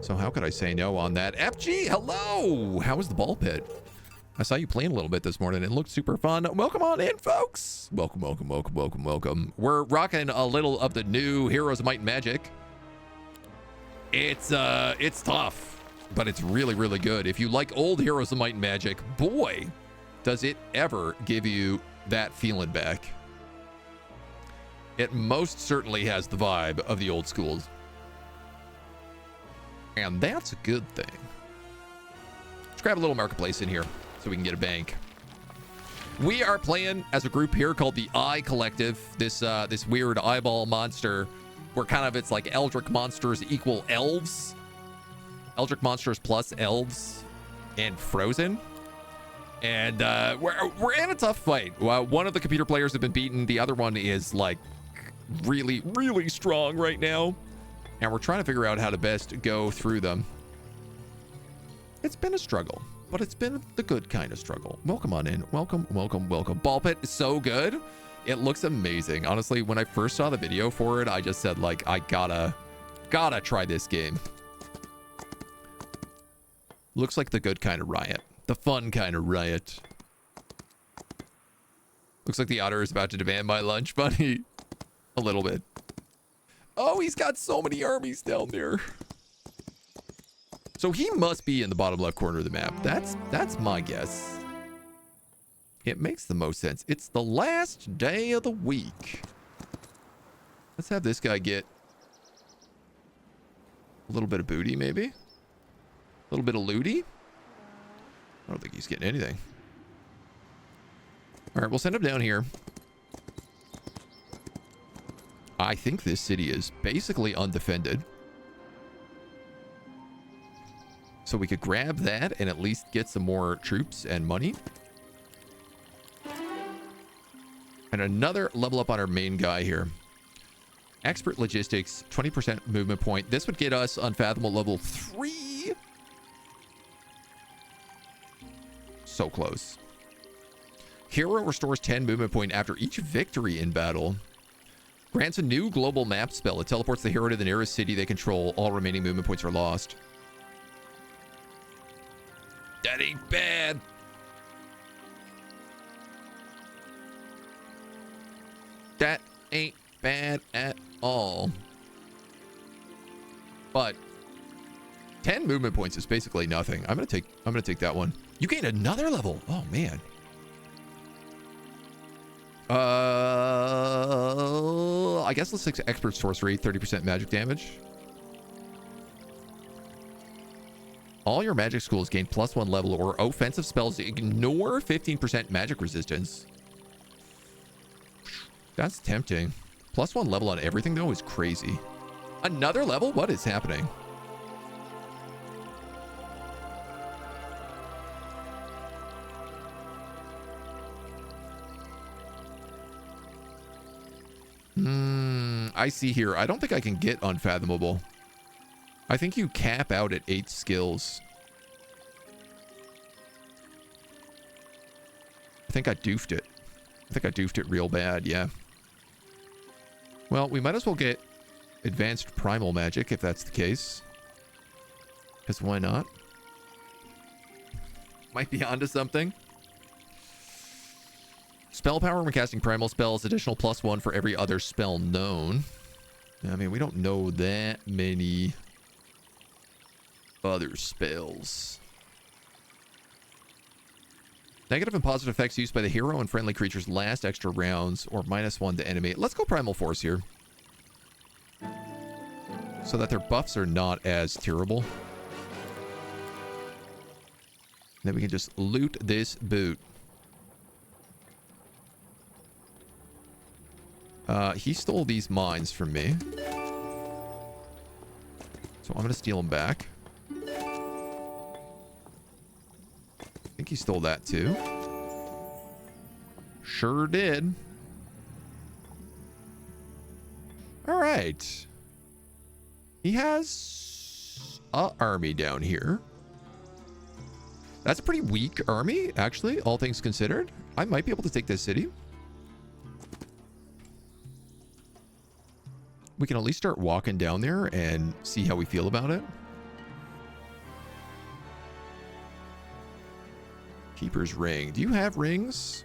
So how could I say no on that? FG, hello! How was the ball pit? I saw you playing a little bit this morning. It looked super fun. Welcome on in, folks. Welcome, welcome, welcome, welcome, welcome. We're rocking a little of the new Heroes of Might and Magic. It's tough, but it's really, really good. If you like old Heroes of Might and Magic, boy, does it ever give you that feeling back. It most certainly has the vibe of the old schools. And that's a good thing. Let's grab a little marketplace in here so we can get a bank. We are playing as a group here called the Eye Collective. This weird eyeball monster where kind of it's like Eldritch monsters equal elves. Eldritch monsters plus elves and frozen. And we're in a tough fight. One of the computer players have been beaten. The other one is like really, really strong right now. And we're trying to figure out how to best go through them. It's been a struggle, but it's been the good kind of struggle. Welcome on in. Welcome, welcome, welcome. Ball pit is so good. It looks amazing. Honestly, when I first saw the video for it, I just said like, I gotta try this game. Looks like the good kind of riot. The fun kind of riot. Looks like the otter is about to demand my lunch money. A little bit. Oh, he's got so many armies down there. So he must be in the bottom left corner of the map. That's my guess. It makes the most sense. It's the last day of the week. Let's have this guy get a little bit of booty, maybe. A little bit of looty. I don't think he's getting anything. All right, we'll send him down here. I think this city is basically undefended. So we could grab that and at least get some more troops and money. And another level up on our main guy here. Expert logistics, 20% movement point. This would get us unfathomable level 3. So close. Hero restores 10 movement point after each victory in battle. Grants a new global map spell. It teleports the hero to the nearest city they control. All remaining movement points are lost. That ain't bad. That ain't bad at all. But 10 movement points is basically nothing. I'm gonna take that one. You gain another level. Oh man. I guess let's take expert sorcery, 30% magic damage. All your magic schools gain +1 level, or offensive spells ignore 15% magic resistance. That's tempting. +1 level on everything though is crazy. Another level? What is happening? I see here. I don't think I can get unfathomable. I think you cap out at 8 skills. I think I doofed it. I think I doofed it real bad, yeah. Well, we might as well get advanced primal magic if that's the case. Because why not? Might be onto something. Spell power when casting primal spells, additional +1 for every other spell known. I mean, we don't know that many other spells. Negative and positive effects used by the hero and friendly creatures last extra rounds, or -1 to enemy. Let's go Primal Force here, so that their buffs are not as terrible. Then we can just loot this boot. He stole these mines from me, so I'm gonna steal them back. I think he stole that too. Sure did. All right. He has an army down here. That's a pretty weak army, actually, all things considered. I might be able to take this city. We can at least start walking down there and see how we feel about it. Keeper's Ring. Do you have rings?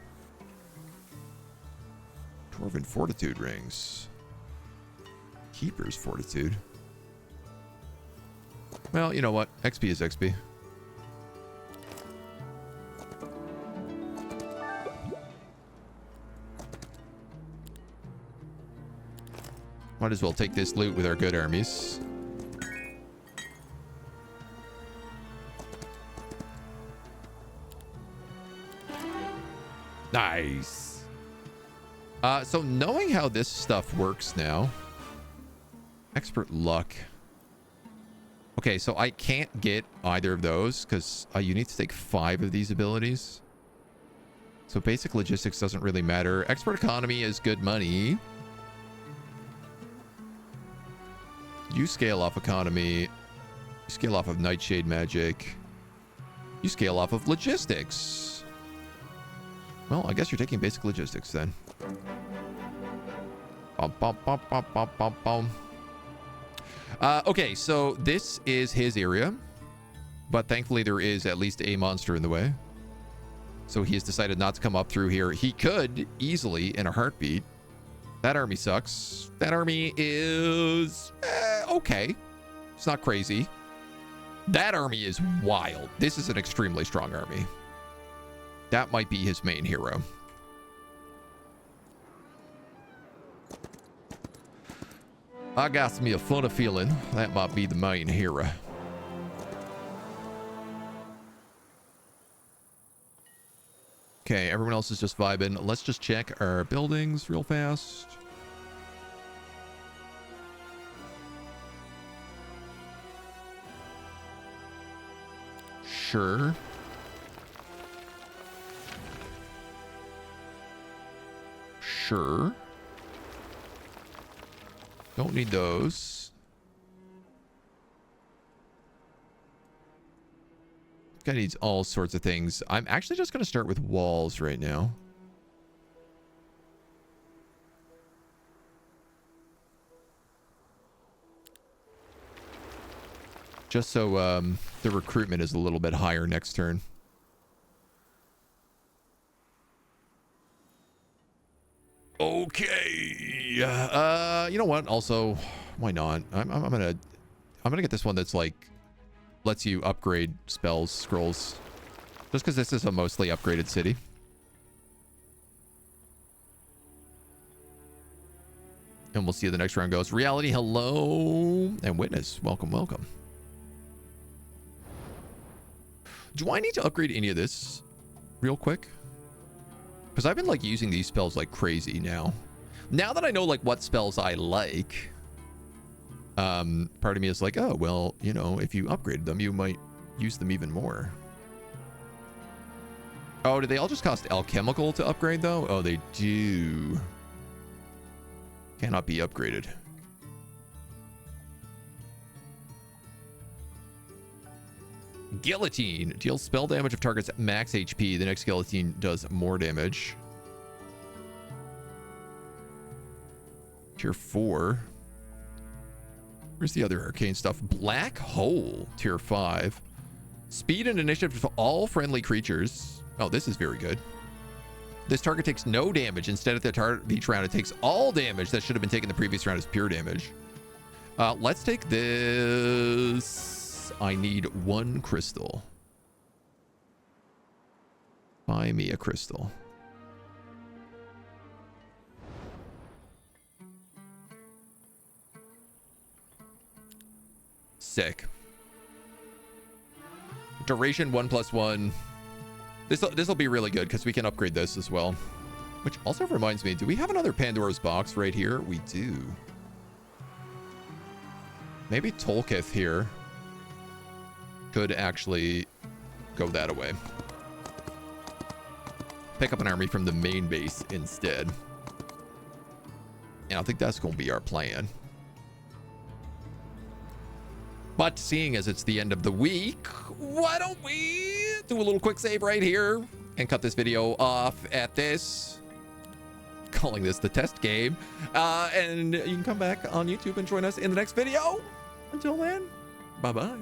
Dwarven Fortitude rings. Keeper's Fortitude. Well, you know what? XP is XP. Might as well take this loot with our good armies. Nice. So knowing how this stuff works now. Expert luck. Okay, so I can't get either of those because you need to take 5 of these abilities. So basic logistics doesn't really matter. Expert economy is good money. You scale off economy. You scale off of nightshade magic. You scale off of logistics. Well, I guess you're taking basic logistics then. Okay, so this is his area, but thankfully there is at least a monster in the way. So he has decided not to come up through here. He could easily in a heartbeat. That army sucks. That army is okay. It's not crazy. That army is wild. This is an extremely strong army. That might be his main hero. I got me a funny feeling that might be the main hero. Okay, everyone else is just vibing. Let's just check our buildings real fast. Sure. Sure. Don't need those. Guy needs all sorts of things. I'm actually just going to start with walls right now. Just so the recruitment is a little bit higher next turn. Okay. You know what? Also, why not? I'm gonna get this one that's like lets you upgrade spells, scrolls. Just because this is a mostly upgraded city. And we'll see how the next round goes. Reality, hello. And Witness, welcome, welcome. Do I need to upgrade any of this real quick? Because I've been like using these spells like crazy now. Now that I know like what spells I like, part of me is like, oh, well, you know, if you upgraded them, you might use them even more. Oh, do they all just cost alchemical to upgrade though? Oh, they do. Cannot be upgraded. Guillotine deals spell damage if target's max HP. The next guillotine does more damage. Tier 4. Where's the other arcane stuff? Black Hole, tier 5. Speed and initiative for all friendly creatures. Oh, this is very good. This target takes no damage. Instead of the target each round, it takes all damage that should have been taken the previous round as pure damage. Let's take this. I need 1 crystal. Buy me a crystal. Sick. Duration 1+1. This will be really good because we can upgrade this as well. Which also reminds me, do we have another Pandora's box right here? We do. Maybe Tolkith here could actually go that away. Pick up an army from the main base instead. And I think that's going to be our plan. But seeing as it's the end of the week, why don't we do a little quick save right here and cut this video off at this, calling this the test game. And you can come back on YouTube and join us in the next video. Until then, bye-bye.